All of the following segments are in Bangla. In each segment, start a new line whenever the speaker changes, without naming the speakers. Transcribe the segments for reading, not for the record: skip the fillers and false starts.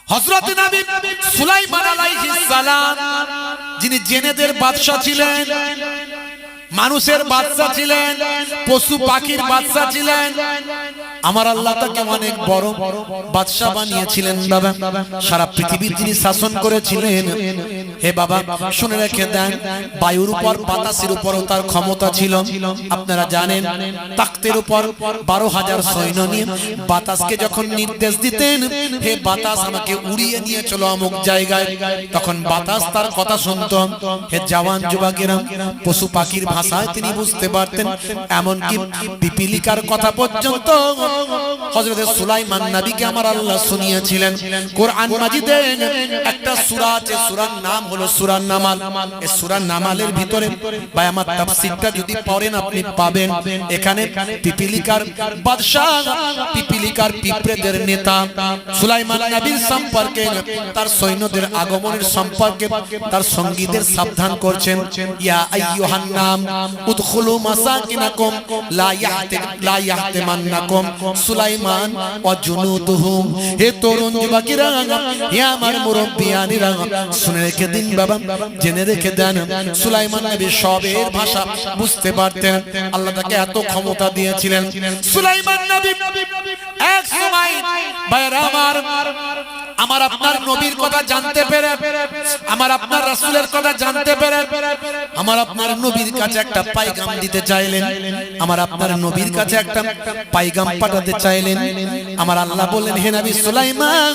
হযরত নবী সুলাইমান আলাইহিস সালাম যিনি জিনেদের বাদশা ছিলেন, মানুষের বাদশা ছিলেন, পশু পাখির বাদশা ছিলেন, আমার আল্লাহ তাকে অনেক বড় বাদশা বানিয়েছিলেন বাবা। সারা পৃথিবীর যিনি শাসন করেছিলেন, হে বাবা শুনে রেখে দেন, বায়ুর উপর বাতাসের উপরও তার ক্ষমতা ছিল। আপনারা জানেন তাকতের উপর 12,000 সৈন্য নিয়ে বাতাসকে যখন নির্দেশ দিতেন, হে বাতাস আমাকে উড়িয়ে নিয়ে চলো অমুক জায়গায়, তখন বাতাস তার কথা শুনত। হে জওয়ান যুবকেরা, পশু পাখির ভাষায় তিনি বুঝতে পারতেন, এমনকি পিপিলিকার কথা পর্যন্ত হযরত সুলাইমান নবীকে আমার আল্লাহ শুনিয়েছিলেন। কোরআন মাজিদে একটা সূরা আছে, সূরার নাম হলো সূরা নামাল। এই সূরা নামালের ভিতরে ভাই আমার তাফসীরটা যদি পড়েন আপনি পাবেন, এখানে পিপিলিকার বাদশা, পিপিলিকার পিঁপড়েদের নেতা সুলাইমান নবীর সম্পর্কে, তার সৈন্যদের আগমনের সম্পর্কে তার সঙ্গীদের সাবধান করছেন। ইয়া আইয়ুহান নাম উদখুলু মাসাকিনাকুম লা ইয়াহতিমান্নাকুম সুলাইমান ওয়া জুনুদুহু। হে তরুণ যুবকেরা, হে আমার মুরব্বিয়ানিরা, শুনে রেখে দিন বাবা, জেনে রেখে দেন, সুলাইমান নবী সবের ভাষা বুঝতে পারতেন। আল্লাহ তাকে এত ক্ষমতা দিয়েছিলেন। সুলাইমান নবী এক সময় ভাইরা আমার আপনার নবীর কথা জানতে পেরে, আমার আপনার রাসূলের কথা জানতে পেরে আমার আপনার নবীর কাছে একটা পায়গাম দিতে চাইলেন, আমার আপনার নবীর কাছে একটা পায়গাম পাঠাতে চাইলেন। আমার আল্লাহ বললেন, হে নবী সুলাইমান,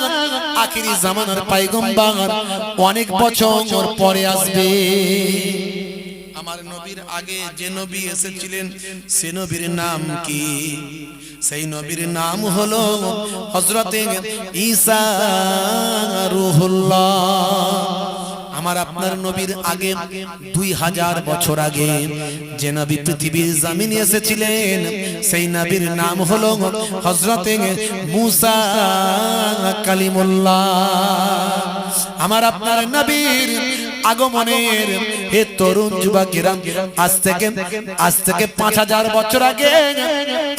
আখিরি জামানার পয়গম্বর অনেক বছর পরে আসবে। আমার নবীর আগে যে নবী এসেছিলেন সে নবীর নাম কি? সেই নবীর নাম হলো হযরতে ঈসা রূহুল্লাহ। আমার আপনার নবীর আগে 2000 বছর আগে যে নবী পৃথিবীর জমিনে এসেছিলেন সেই নবীর নাম হলো হযরতে মুসা কালিমুল্লাহ। আমার আপনার নবীর আগমনের, হে তরুণ যুবকেরা, আজ থেকে 5000 বছর আগে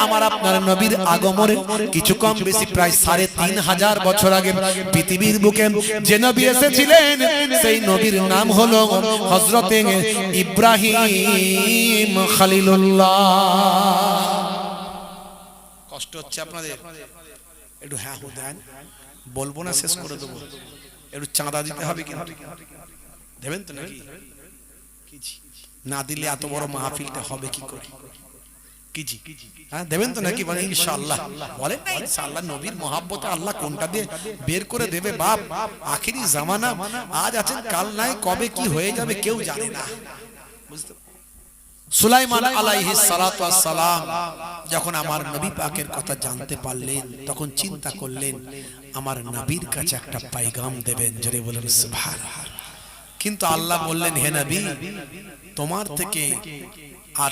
আমার আপনার নবীর আগমনের কিছু কম বেশি প্রায় 3500 বছর আগে পৃথিবীর বুকে যে নবী এসেছিলেন সেই নবীর নাম হলো হযরতে ইব্রাহিম খলিলুল্লাহ। কষ্ট হচ্ছে আপনাদের? একটু হ্যাঁ হো দেন, বলবো না, শেষ করে দেবো। একটু চাঁদা দিতে হবে, কিন্তু দেবেন তো নাকি? না দিলে এত বড় মাহফিলটা হবে কি করে? কিজি হ্যাঁ দেবেন তো নাকি? বলেন ইনশাআল্লাহ। বলেন না ইনশাআল্লাহ? নবীর মহব্বতে আল্লাহ কোনটা দিয়ে বের করে দেবে বাপ। আখিরি জামানা, আজ আছেন কাল নাই, কবে কি হয়ে যাবে কেউ জানে না। বুঝতে? সুলাইমান আলাইহিস সালাতু ওয়াস সালাম যখন আমার নবী পাকের কথা জানতে পারলেন, তখন চিন্তা করলেন আমার নবীর কাছে একটা পয়গাম দেবেন। জোরে বলেন সুবহানাল্লাহ। কিন্তু আল্লাহ বললেন, হে নবী, তোমার থেকে আর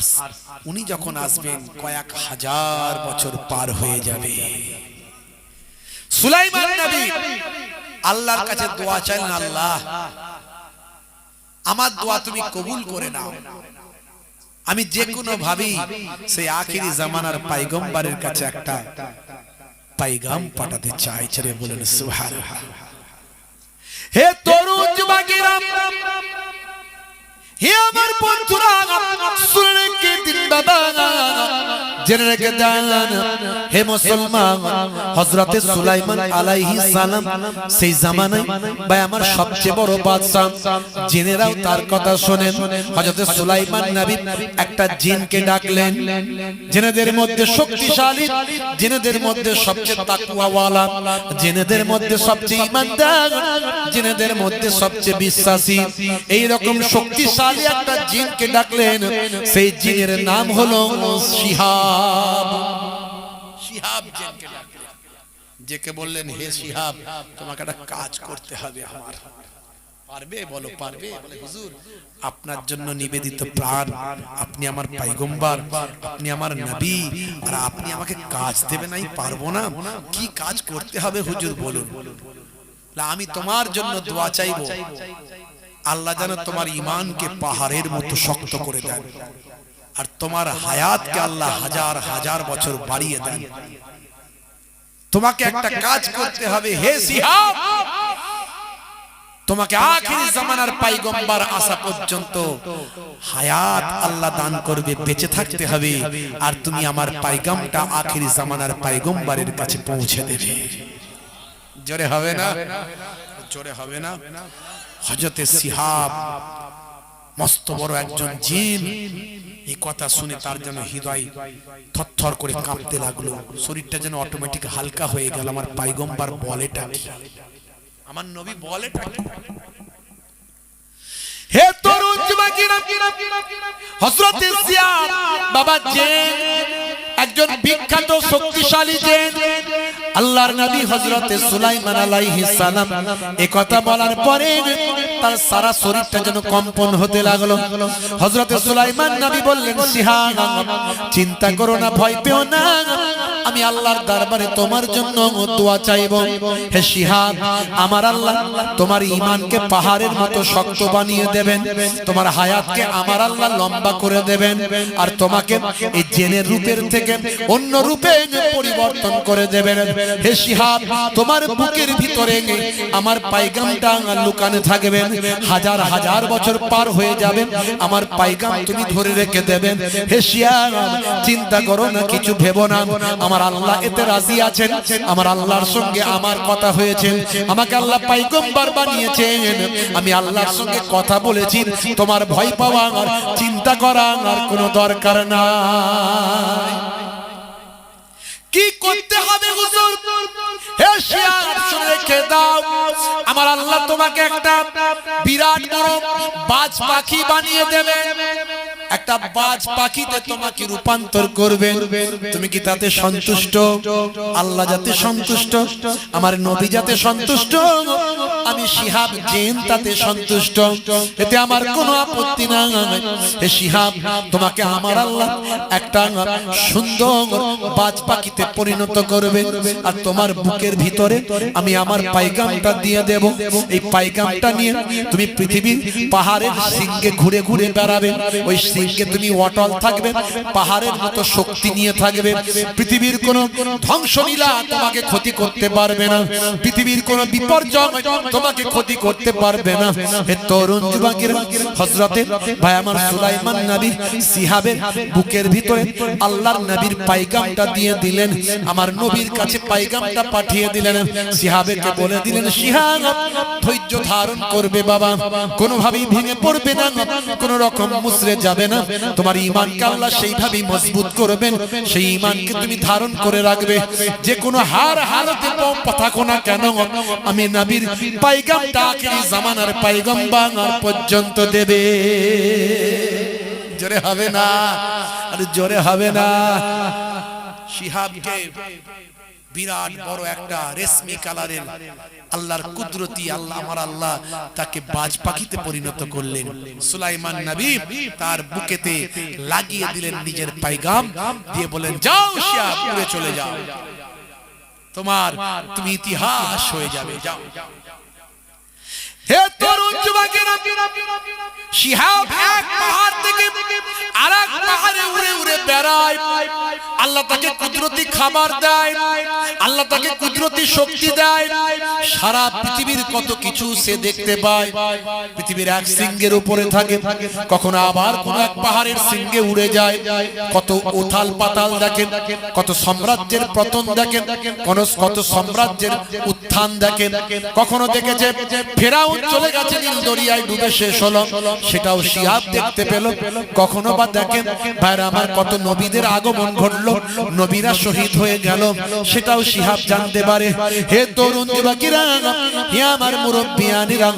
উনি যখন আসবেন কয়েক হাজার বছর পার হয়ে যাবে। সুলাইমান নবী আল্লাহর কাছে দোয়া চাইলেন, আল্লাহ আমার দোয়া তুমি কবুল করে নাও, আমি যে কোনো ভাবে সেই আখিরি জামানার পয়গম্বরের কাছে একটা পয়গাম পাঠাতে চাই। ছেড়ে বলেন সুবহানাল্লাহ। হে তরুণ যুবকেরা, হে আমার বন্ধুরা, শুনে রেখে দিন বাবা, জেনে রেখে দেন, হে মুসলমান, হযরতে সুলাইমান আলাইহিস সালাম সেই জামানায় ভাই আমার সবচেয়ে বড় বাদশা। জিনেরাও তার কথা শোনেন। হযরতে সুলাইমান নবী একটা জিনকে ডাকলেন, জিনেদের মধ্যে শক্তিশালী, জিনেদের মধ্যে সবচেয়ে তাকওয়াওয়ালা, জিনেদের মধ্যে সবচেয়ে ঈমানদার, জিনেদের মধ্যে সবচেয়ে বিশ্বাসী, এই রকম শক্তিশালী একটা জিনকে ডাকলেন। সেই জিনের নাম হলো শিহাব। শিহাব জিনকে ডাকলেন, যেকে বললেন, হে শিহাব, তোমাকে একটা কাজ করতে হবে আমার। পারবে? বলো পারবে? বলে হুজুর, আপনার জন্য নিবেদিত প্রাণ, আপনি আমার পয়গম্বর, আপনি আমার নবী, আর আপনি আমাকে কাজ দেবেন, আমি পারবো না। কি কাজ করতে হবে হুজুর বলুন? আমি তোমার জন্য দোয়া চাইবো, আল্লাহ যেন তোমার ঈমানকে পাহাড়ের মতো শক্ত করে দেন, আর তোমার হায়াতকে আল্লাহ হাজার হাজার বছর বাড়িয়ে দেন। তোমাকে একটা কাজ করতে হবে হে শিহাব, তোমাকে আখিরি জামানার পয়গম্বর আসা পর্যন্ত হায়াত আল্লাহ দান করবে, বেঁচে থাকতে হবে, আর তুমি আমার পয়গামটা আখিরি জামানার পয়গম্বরের কাছে পৌঁছে দেবে। জোরে হবে না? জোরে হবে না? হযরতে শিহাব মস্ত বড় একজন জিন, এই কথা শুনে তার যেন হৃদয় থরথর করে কাঁপতে লাগলো, শরীরটা যেন অটোমেটিক হালকা হয়ে গেল। আমার পয়গম্বর বলেটা কি, আমার নবী বলেটা কি? হে তরুণ যুবকেরা, হযরতে শিহাব বাবা জিন একজন বিখ্যাত শক্তিশালী জিন। আল্লাহর নবী হযরতে সুলাইমান আলাইহিস সালাম এই কথা বলার পরে তার সারা শরীরটা যেন কম্পন হতে লাগলো। হযরতে সুলাইমান নবী বললেন, শিহাব চিন্তা করো না, ভয় পেও না, আমি আল্লাহর দরবারে তোমার জন্য দোয়া চাইবো। হে শিহাব, আমার আল্লাহ তোমার ঈমানকে পাহাড়ের মতো শক্ত বানিয়ে দেবেন, তোমার হায়াতকে আমার আল্লাহ লম্বা করে দেবেন, আর তোমাকে এই জিনের রূপের থেকে অন্য রূপে পরিবর্তন করে দেবেন। হে শিহাব, তোমার বুকের ভিতরে আমার পয়গামটা লুকানো থাকবে, হাজার হাজার বছর পার হয়ে যাবে, আমার পয়গাম তুমি ধরে রেখে দেবেন। হে শিহাব, চিন্তা করো না, কিছু ভেবো না, আমার আল্লাহ এতে রাজি আছেন, আমার আল্লাহর সঙ্গে আমার কথা হয়েছে, আমাকে আল্লাহ পয়গম্বর বানিয়েছেন, আমি আল্লাহর সঙ্গে কথা বলেছি, তোমার ভয় পাওয়া আর চিন্তা করা আর কোনো দরকার নাই। কি করতে হবে হুজুর? হে শিহাব শুনে রেখে দাও, আমার আল্লাহ তোমাকে একটা বিরাট বড় বাজ পাখি বানিয়ে দেবে, একটা বাজ পাখিতে তোমাকে রূপান্তর করবে। তুমি কি তাতে সন্তুষ্ট? আল্লাহ যাতে সন্তুষ্ট, আমার নবী যাতে সন্তুষ্ট, আমি শিহাব জিন তাতে সন্তুষ্ট, এতে আমার কোনো আপত্তি নাই। হে শিহাব, তোমাকে আমার আল্লাহ একটা সুন্দর বাজ পাখিতে পরিণত করবে, আর তোমার বুকের ভিতরে আমি আমার পয়গামটা দিয়ে দেব। এই পয়গামটা নিয়ে তুমি পৃথিবীর পাহাড়ের সিংহে ঘুরে ঘুরে বেড়াবে, ওই সিংহে তুমি অটল থাকবে, পাহাড়ের মতো শক্তি নিয়ে থাকবে, পৃথিবীর কোনো ধ্বংসলীলা তোমাকে ক্ষতি করতে পারবে না, পৃথিবীর কোনো বিপর্যয় তোমাকে ক্ষতি করতে পারবে না। হে তরুণ যুবকেরা, হযরতে ভাই আমার সুলাইমান নবী শিহাবের বুকের ভিতরে আল্লাহর নবীর পয়গামটা দিয়ে দিলেন, আমার নবীর কাছে পয়গামটা পাঠিয়ে দিলেন। শিহাবকে বলে দিলেন, শিহাব ধৈর্য ধারণ করবে বাবা, কোনোভাবেই ভেঙে পড়বে না, কোনো রকম মুচড়ে যাবে না, তোমার ঈমানকে আল্লাহ সেইভাবেই মজবুত করবেন, সেই ঈমানকে তুমি ধারণ করে রাখবে, যে কোনো হার হালতে থাকো না কেন, আমি নবীর পয়গামটা আখিরি জামানার পয়গম্বর পর্যন্ত দেবে। জোরে হবে না? আরে জোরে হবে না? শিহাবকে বিরাট বড় একটা রেশমি কালারের আল্লাহর কুদরতি আল্লাহ আমার আল্লাহ তাকে বাজ পাখিতে পরিণত করলেন। সুলাইমান নবী তার বুকেতে লাগিয়ে দিলেন নিজের পয়গাম, দিয়ে বলেন, যাও শিহাব, উড়ে চলে যাও, তুমি ইতিহাস হয়ে যাবে, যাও। হে তরুণ যুবকেরা, শিহাব এক পাহাড় থেকে আরেক পাহাড়ে উড়ে উড়ে বেড়ায়, আল্লাহ তাকে কুদরতি খাবার দেয়, আল্লাহ তাকে কুদরতি শক্তি দেয়, সারা পৃথিবীর কত কিছু সে দেখতে পায়। পৃথিবীর এক সিংহের উপরে থাকে, কখনো আবার কোন এক পাহাড়ের সিংহে উড়ে যায়, কত উথাল পাতাল দেখেন, কত সাম্রাজ্যের পতন দেখেন, কত সাম্রাজ্যের উত্থান দেখেন। কখনো দেখেছে ফেরাউন চলে গেছে নীল দরিয়ায় ডুবে শেষ হলো, সেটাও শিহাব দেখতে পেল। কখনো বা দেখেন ভাইরা আমার, কত নবীদের আগমন ঘটলো, নবীরা শহীদ হয়ে গেল, সেটাও শিহাব জানতে পারে। হে তরুণ যুবকেরা, হে আমার মুরব্বিয়ানেরা,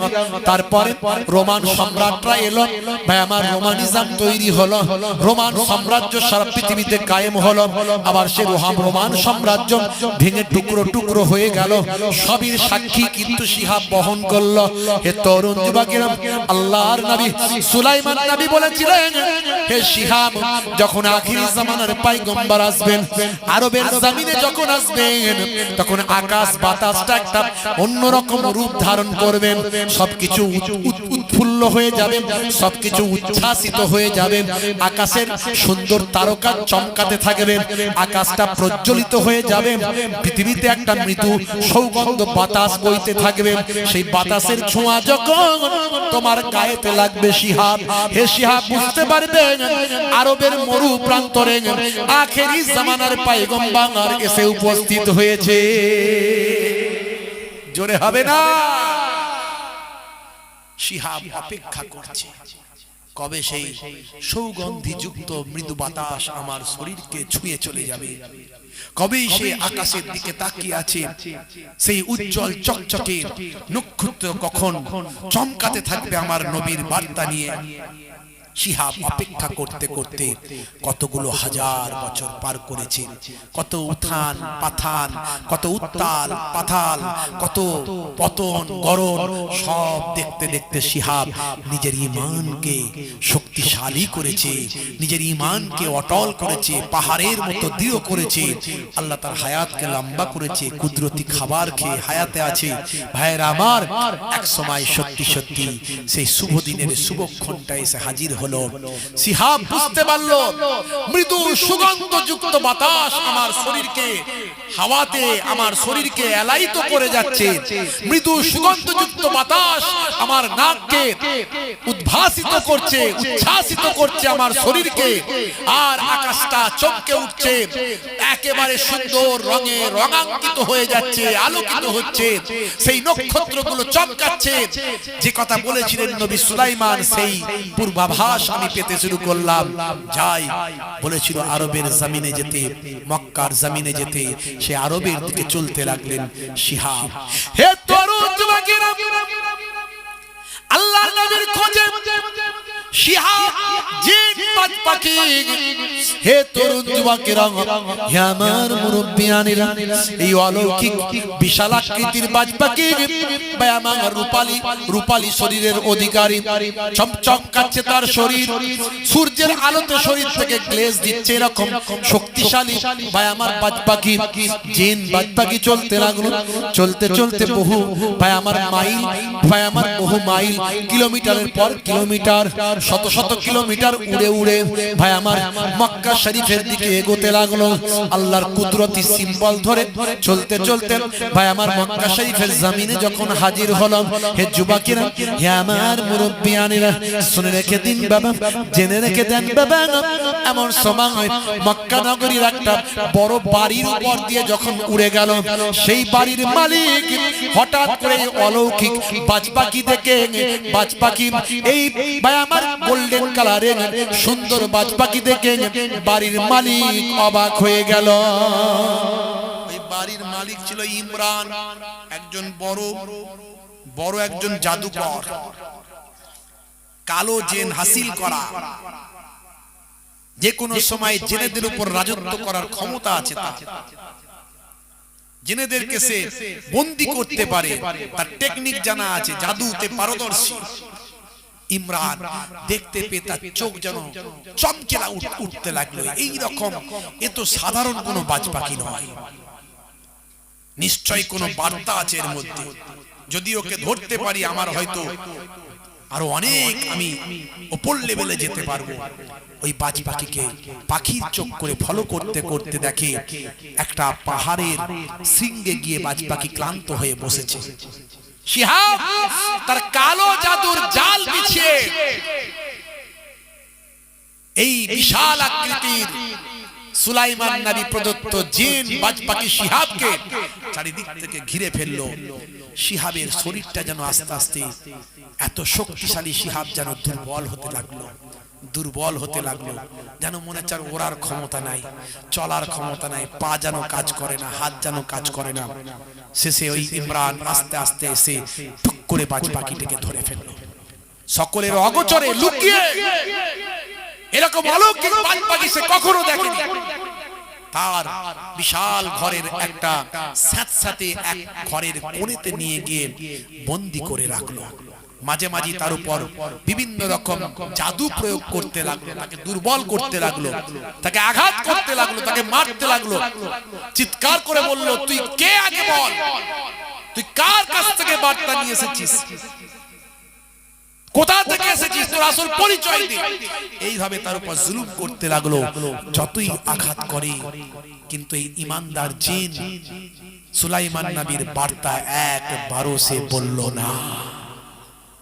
তারপরে রোমান সম্রাটরা এলো, ভাই আমার রোমানিজম তৈরি হলো, রোমান সাম্রাজ্য সারা পৃথিবীতে কায়েম হলো। আবার সে রোমান সাম্রাজ্য ভেঙে টুকরো টুকরো হয়ে গেল, সবই সাক্ষী কিন্তু শিহাব বহন করলো। হে তরুণ যুবকেরা, আল্লাহর নবী সুলাইমান নবী বলেছিলেন, হে শিহাব, যখন আখিরি জামানার পয়গম্বর আসবেন, আরবের জমিনে যখন আসবেন, তখন আকাশ বাতাসটা একটা অন্যরকম রূপ ধারণ করবে, সবকিছু উৎফুল্ল হয়ে যাবে, সবকিছু উচ্ছ্বাসিত হয়ে যাবে, আকাশের সুন্দর তারকা চমকাতে থাকবে, আকাশটা প্রজ্বলিত হয়ে যাবে, পৃথিবীতে একটা মৃদু সৌগন্ধ বাতাস বইতে থাকবে। সেই বাতাসের ছোঁয়া যখন তোমার গায়েতে লাগবে শিহাব, হে শিহাব বুঝতে পারবেন আরবের মরু প্রান্তরে আখেরি জামানার পয়গম্বর এসে উপস্থিত হয়েছে। জোরে হবে না? শিহাব অপেক্ষা করছে কবে সেই সৌগন্ধিযুক্ত মৃদু বাতাস আমার শরীরকে ছুঁয়ে চলে যাবে, কবেই সে আকাশের দিকে তাকিয়ে আছে, সেই উজ্জ্বল চকচকে নক্ষত্র কখন চমকাতে থাকবে আমার নবীর বার্তা নিয়ে। শিহাব অপেক্ষা করতে করতে কতগুলো হাজার বছর পার করেছে, কত উত্থান পাথান, কত উত্তাল পাতাল, কত পতন গড়ন, সব দেখতে দেখতে শিহাব নিজের ঈমানকে শক্তিশালী করেছে, নিজের ঈমানকে অটল করেছে, পাহাড়ের মতো দৃঢ় করেছে। আল্লাহ তার হায়াতকে লম্বা করেছে, কুদরতি খাবার খেয়ে হায়াতে আছে। ভাইয়েরা আমার, এক সময় সত্যি সত্যি সেই শুভ দিনের শুভক্ষণটা এসে হাজির হলো। শিহাব বুঝতে পারলো মৃদু সুগন্ধযুক্ত বাতাস আমার শরীরকে হাওয়াতে আমার শরীরকে এলাইত করে যাচ্ছে, মৃদু সুগন্ধযুক্ত বাতাস আমার নাককে উদ্ভাসিত করছে, উচ্ছ্বাসিত করছে আমার শরীরকে, আর আকাশটা চমকে উঠছে, একেবারে সুন্দর রঙে রঙাঙ্কিত হয়ে যাচ্ছে, আলোকিত হচ্ছে, সেই নক্ষত্রগুলো চমকাচ্ছে। যে কথা বলেছিলেন নবী সুলাইমান, সেই পূর্বাভাস আমি পেতে শুরু করলাম। যাই বলেছিল আরবের জমিনে যেতে, মক্কার জমিনে যেতে, সে আরবের দিকে চলতে লাগলেন শিহাব। হে তরুণ যুবকেরা, আল্লাহর নবীর খোঁজে শিহাব জিন বাজ পাখি, হে তরুণ যুবকেরা, হে আমার মুরব্বিয়ানেরা, এই অলৌকিক বিশাল আকৃতির বাজ পাখি ভাই আমার রূপালী শরীরের অধিকারী, চমচমকাচ্ছে তার শরীর, সূর্যের আলোতে শরীর থেকে গ্লেজ দিচ্ছে, এরকম শক্তিশালী ভাই আমার বাজ পাখি, জিন বাজ পাখি চলতে লাগলো। চলতে চলতে বহু ভাই আমার মাইল, ভাই আমার বহু মাইল, কিলোমিটারের পর কিলোমিটার, শত শত কিলোমিটার উড়ে উড়ে ভাই আমার মক্কা শরীফের দিকে এগোতে লাগলো। আল্লাহর কুদরতি সিম্বল ধরে চলতে চলতে ভাই আমার মক্কা শরীফের জমিনে যখন হাজির হলো, হে যুবকেরা, হে আমার মুরব্বিয়ানেরা, শুনে রেখে দিন বাবা, জেনে রেখে দেন বাবা, এমন সময় মক্কা নগরীর একটা বড় বাড়ির উপর দিয়ে যখন উড়ে গেল, সেই বাড়ির মালিক হঠাৎ করে অলৌকিক বাজ পাখি দেখে, বাজ পাখি এই ভাই আমার গোল্ডেন কালারের সুন্দর বাজ পাখি দেখে বাড়ির মালিক অবাক হয়ে গেল। ওই বাড়ির মালিক ছিল ইমরান, একজন বড় একজন জাদুকর, কালো জেন হাসিল করা, যে কোনো সময় জেনেদের উপর রাজত্ব করার ক্ষমতা আছে তার, জেনেদেরকে সে বন্দী করতে পারে, তার টেকনিক জানা আছে, জাদুতে পারদর্শী। ইমরান দেখতে পেয়ে তার চোখ যেন চমকেরা উঠতে লাগলো, এইরকম এ তো সাধারণ কোনো বাজ পাখি নয়, নিশ্চয়ই কোনো বার্তা আছে এর মধ্যে, যদি ওকে ধরতে পারি আমার হয়তো আরো অনেক আমি উপর লেভেলে যেতে পারবো। ওই বাজ পাখিকে পাখির চোখ করে ফলো করতে করতে দেখে একটা পাহাড়ের শৃঙ্গে গিয়ে বাজ পাখি ক্লান্ত হয়ে বসেছে। শিহাব তার কালো জাদুর জাল বিছিয়ে এই বিশাল আকৃতির সুলাইমান নবী প্রদত্ত জিন বাজ পাখি শিহাবকে চারিদিক থেকে ঘিরে ফেললো। শিহাবের শরীরটা যেন আস্তে আস্তে এত শক্তিশালী, শিহাব যেন দুর্বল হতে লাগলো, যেন মনে চার ওড়ার ক্ষমতা নাই, চলার ক্ষমতা নাই, পা যেন কাজ করে না, হাত যেন কাজ করে না। শেষে ওই ইমরান আস্তে আস্তে এসে টুক করে বাজ পাখিটাকে ধরে ফেললো, সকলের অগোচরে লুকিয়ে। এরকম অলৌকিক বাজ পাখি সে কখনো দেখেনি। তার বিশাল ঘরের একটা স্যাঁতস্যাঁতে এক ঘরের কোণেতে নিয়ে গিয়ে বন্দী করে রাখলো। মাঝে মাঝে তার উপর বিভিন্ন রকম জাদু প্রয়োগ করতে লাগলো, তাকে দুর্বল করতে লাগলো, তাকে আঘাত করতে লাগলো, তাকে মারতে লাগলো। চিৎকার করে বলল, তুই কে আগে বল, তুই কার কাছ থেকে বার্তা নিয়ে এসেছিস, কোথা থেকে এসেছিস, তোর আসল পরিচয় দে। এইভাবে তার উপর জুলুম করতে লাগলো। যতই আঘাত করে, কিন্তু এই ইমানদার জিন সুলাইমান নবীর বার্তা একবারও সে বলল না।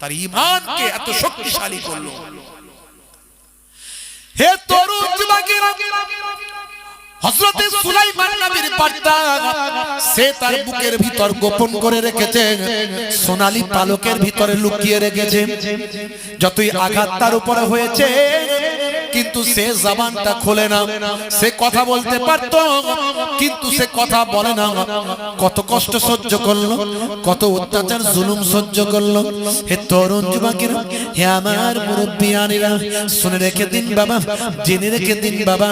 তার ঈমানকে এত শক্তিশালী করলো। হে তরুণ যুবকেরা, হযরত সুলাইমান নবীর বার্তা সে তার বুকের ভিতর গোপন করে রেখেছে, সোনালী পালকের ভিতরে লুকিয়ে রেখেছে। যতই আঘাত তার উপরে হয়েছে, কিন্তু সে জবানটা খোলে না। সে কথা বলতে পারত, কিন্তু সে কথা বলে না। কত কষ্ট সহ্য করলো, কত অত্যাচার জুলুম সহ্য করলো। হে তরুণ যুবকেরা, হে আমার মুরব্বিয়ানেরা, শুনে রেখে দিন বাবা, জেনে রেখে দিন বাবা।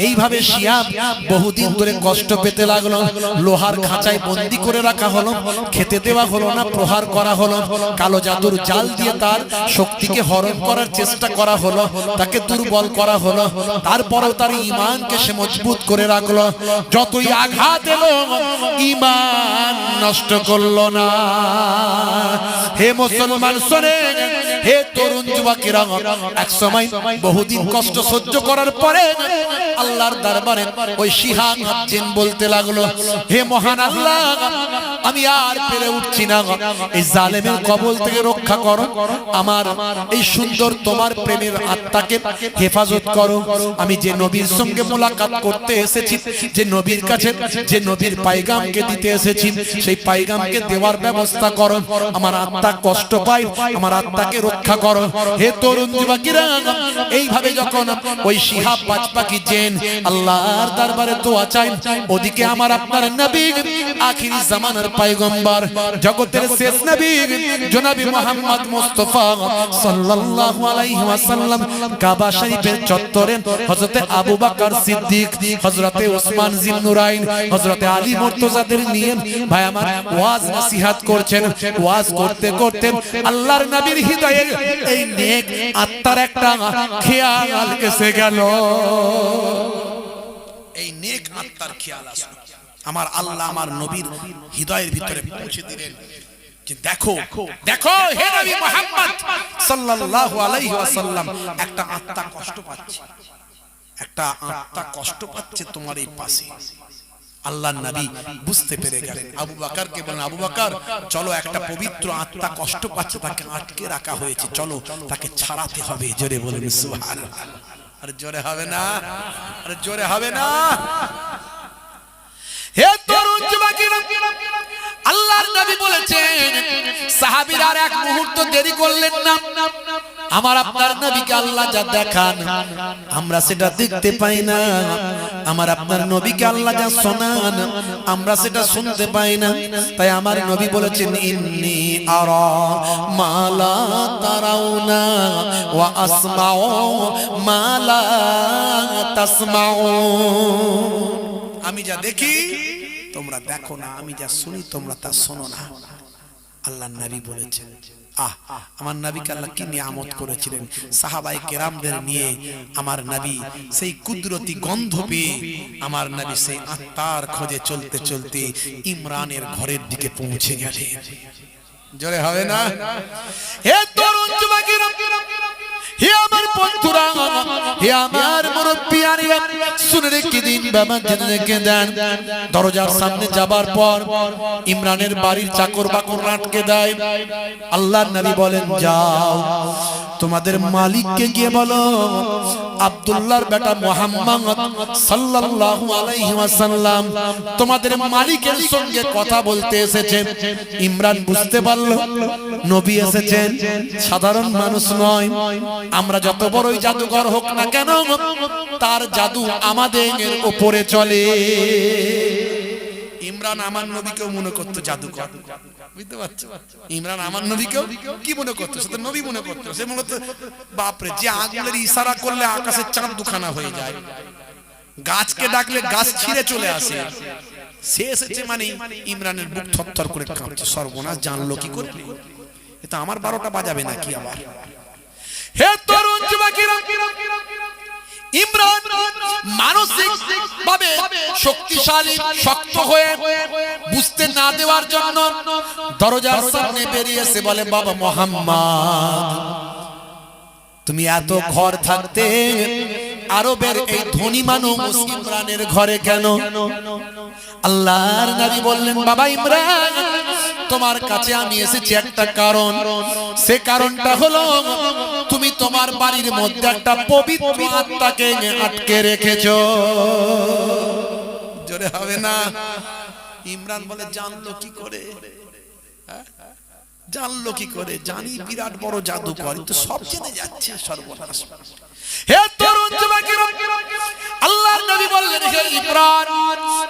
এইভাবে শিহাব বহুদিন ধরে কষ্ট পেতে লাগলো। লোহার খাঁচায় বন্দি করে রাখা হলো, খেতে দেওয়া হলো না, প্রহার করা হলো, কালো জাদুর জাল দিয়ে তার শক্তিকে হরণ করার চেষ্টা করা হলো, তাকে দুর্বল করা হলো। তারপরেও তার ঈমানকে সে মজবুত করে রাখলো। যতই আঘাত এলো, ঈমান নষ্ট করলো না। হে মুসলমান শোনে, হে তরুণ যুবকেরা, এক সময় বহুদিন কষ্ট সহ্য করার পরে আল্লাহর দরবারে ওই শিহাব জিন বলতে লাগলো, হে মহান আল্লাহ, আমি আর পেরে উঠছি না, এই জালেমের কবল থেকে রক্ষা করো, আমার এই সুন্দর তোমার প্রেমের আত্মাকে হেফাজত করো। আমি যে নবীর সঙ্গে মোলাকাত করতে এসেছি, যে নবীর কাছে, যে নবীর পায়গামকে দিতে এসেছি, সেই পায়গামকে দেওয়ার ব্যবস্থা করো। আমার আত্মা কষ্ট পায়, আমার আত্মাকে রক্ষা করো। হে তরুণ যুবকেরা, এইভাবে যখন ওই শিহাব পাঁচপাখি জিন আল্লাহর দরবারে দোয়া চায়, ওদিকে আমার আপনার নবী, আখিরি জামানার পয়গম্বর, জগতের শেষ নবী জনাবি মুহাম্মদ মুস্তাফা সাল্লাল্লাহু আলাইহি ওয়াসাল্লাম কাবা শরীফের চত্বরে হযরতে আবু বকর সিদ্দিক, হযরতে ওসমান জিন্নুরাইন, হযরতে আলী মুর্তজাদের নিয়ে ভাই আমার ওয়াজ নসিহত করছেন। ওয়াজ করতে করতে আল্লাহর নবীর হৃদয়ে এই নেক আত্মার একটা খেয়াল এসে গেল। এই নেক আত্মার খেয়াল আসলো, আমার আল্লাহ আমার নবীর হৃদয়ের ভিতরে পৌঁছে দিলেন যে দেখো দেখো হে নবী মুহাম্মদ সাল্লাল্লাহু আলাইহি ওয়াসাল্লাম, একটা আত্মা কষ্ট পাচ্ছে, একটা আত্মা কষ্ট পাচ্ছে তোমার এই পাশে। আল্লাহর নবী বুঝতে পেরে গেলেন। আবু বকরকে বলেন, আবু বকর চলো, একটা পবিত্র আত্মা কষ্ট পাচ্ছে, তাকে আটকে রাখা হয়েছে, চলো তাকে ছাড়াতে হবে। জোরে বলেন সুবহানাল্লাহ। আরে জোরে হবে না, আরে জোরে হবে না। হে তরুণ যুবকেরা, আল্লাহর নবী বলেছেন, সাহাবীরা আর এক মুহূর্ত দেরি করলেন না। আমার আপনার নবীকে আল্লাহ যা দেখান, আমরা সেটা দেখতে পাই না। আমার আপনার নবীকে আল্লাহ যা শোনান, আমরা সেটা শুনতে পাই না। তাই আমার নবী বলেছেন, ইন্নী আরা মা লা তারাউনা ওয়া আসমাউ মা লা তাসমাউন। আমি যা দেখি তোমরা দেখো না, আমি যা শুনি তোমরা তা শোনো না। আল্লাহর নবী বলেছেন। আমার নবীকে আল্লাহ কি নিয়ামত করেছিলেন। সাহাবায়ে কেরামদের নিয়ে আমার নবী সেই কুদরতি গন্ধ পেয়ে আমার নবী সেই আত্মার খোঁজে চলতে চলতে ইমরানের ঘরের দিকে পৌঁছে গেলেন। জোরে হবে না। হে তরুণ যুবকেরা, হে আমার বন্ধুরা, হে আমার মুরব্বিয়ানেরা, শুনে রেখে দিন বাবা, জেনে রেখে দেন। দরজার সামনে যাবার পর ইমরানের বাড়ির চাকর বাকর আটকে দেয়। আল্লাহর নবী বলেন, যাও তোমাদের মালিককে গিয়ে বলো, আব্দুল্লাহর বেটা মুহাম্মদ সাল্লাল্লাহু আলাইহি ওয়াসাল্লাম তোমাদের মালিকের সঙ্গে কথা বলতে এসেছে। ইমরান বুঝতে পারল নবী এসেছেন, সাধারণ মানুষ নয়। আমরা যত বড়ই জাদুকর হোক না কেন, তার জাদু আমাদের উপরে চলে। ইমরান আমার নবীকেও মনে করতো জাদুকর, বুঝতে পারছো? ইমরান আমার নবীকেও কি মনে করতো? সে তো নবী মনে করতো। সে মনে করতো, বাপরে, যে আঙুলের ইশারা করলে আকাশের চাঁদ দুখানা হয়ে যায়, গাছকে ডাকলে গাছ ছিঁড়ে চলে আসে। সে এসেছে মানে ইমরানের বুক থরথর করে কাঁপছে। সর্বনাশ, জানলো কি করে? এটা আমার 12টা বাজাবে নাকি আবার? হে তরুণ যুবকেরা, ইমরান মানসিক ভাবে শক্তিশালী শক্ত হয়ে বুঝতে না দেওয়ার জন্য দরজার সামনে বেরিয়েছে, বলে বাবা মুহাম্মদ, তুমি এত ঘর থাকতে আরবের এই ধনী মানুষ ইমরানের ঘরে কেন? আল্লাহর নবী বললেন, বাবা ইমরান, তোমার কাছে আমি এসেছি একটা কারণ। সে কারণটা হলো তুমি তোমার বাড়ির মধ্যে একটা পবিত্র আত্মাকে আটকে রেখেছো। জোরে হবে না? ইমরান বলে, জানলো কি করে? জানলো কি করে? জানি বিরাট বড় জাদুকর, তো সব জেনে যাচ্ছে, সর্বনাশ। হে তরুণ যুবকেরা, আল্লাহর নবী বললেন, হে ইমরান,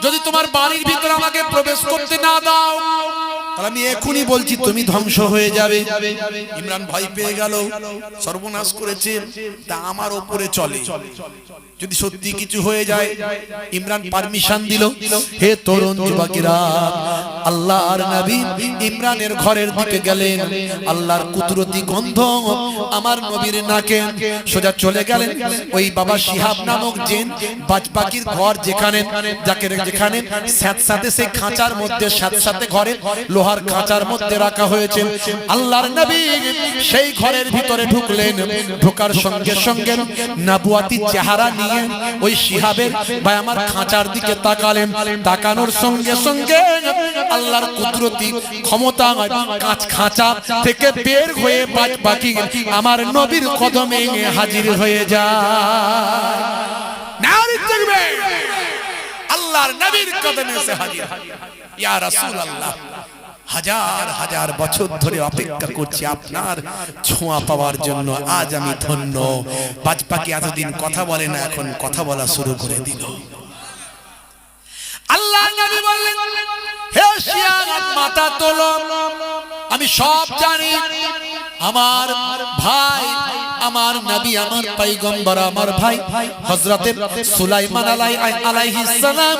যদি তোমার বাড়ির ভিতরে আমাকে প্রবেশ করতে না দাও, তাহলে আমি এখনই বলছি তুমি ধ্বংস হয়ে যাবে। ইমরান ভয় পেয়ে গেল, সর্বনাশ করেছে, তা আমার উপরে চলে, যদি সত্যি কিছু হয়ে যায়। ইমরান পারমিশন দিল। হে তরুণ যুবকেরা, আল্লাহর নবী ইমরানের ঘরের দিকে গেলেন। আল্লাহর কুদরতি গন্ধ আমার নবীর নাকে সোজা চলে গেলেন ওই বাবা শিহাব নামক জিন বাজপাখির ঘর, যেখানে যেখানে সাথে সেই খাঁচার মধ্যে সাথে ঘরে লোহার খাঁচার মধ্যে রাখা হয়েছে। আল্লাহর নবী সেই ঘরের ভিতরে ঢুকলেন। ঢোকার সঙ্গে সঙ্গে নবুয়াতি চেহারা নিয়ে ওই শিহাবের ভাই আমার খাঁচার দিকে তাকালেন। তাকানোর সঙ্গে সঙ্গে আল্লাহর কুদরতি ক্ষমতা খাঁচা থেকে বের হয়ে বাজপাখি আমার নবীর কদমে হাজির হয়ে যায়। নারী তাকবীর! আল্লাহর নবীর কদমে এসে হাজির। ইয়া রাসূলুল্লাহ, হাজার হাজার বছর ধরে অপেক্ষা করছি আপনার ছোঁয়া পাওয়ার জন্য, আজ আমি ধন্য। বাজপাখি এতদিন কথা বলে না, এখন কথা বলা শুরু করে দিল। আল্লাহর নবী বললেন, হে শিয়াব, মাথা তোলো, আমি সব জানি। আমার ভাই, আমার নবী, আমার পয়গম্বর, আমার ভাই হযরতে সুলাইমান আলাইহিস সালাম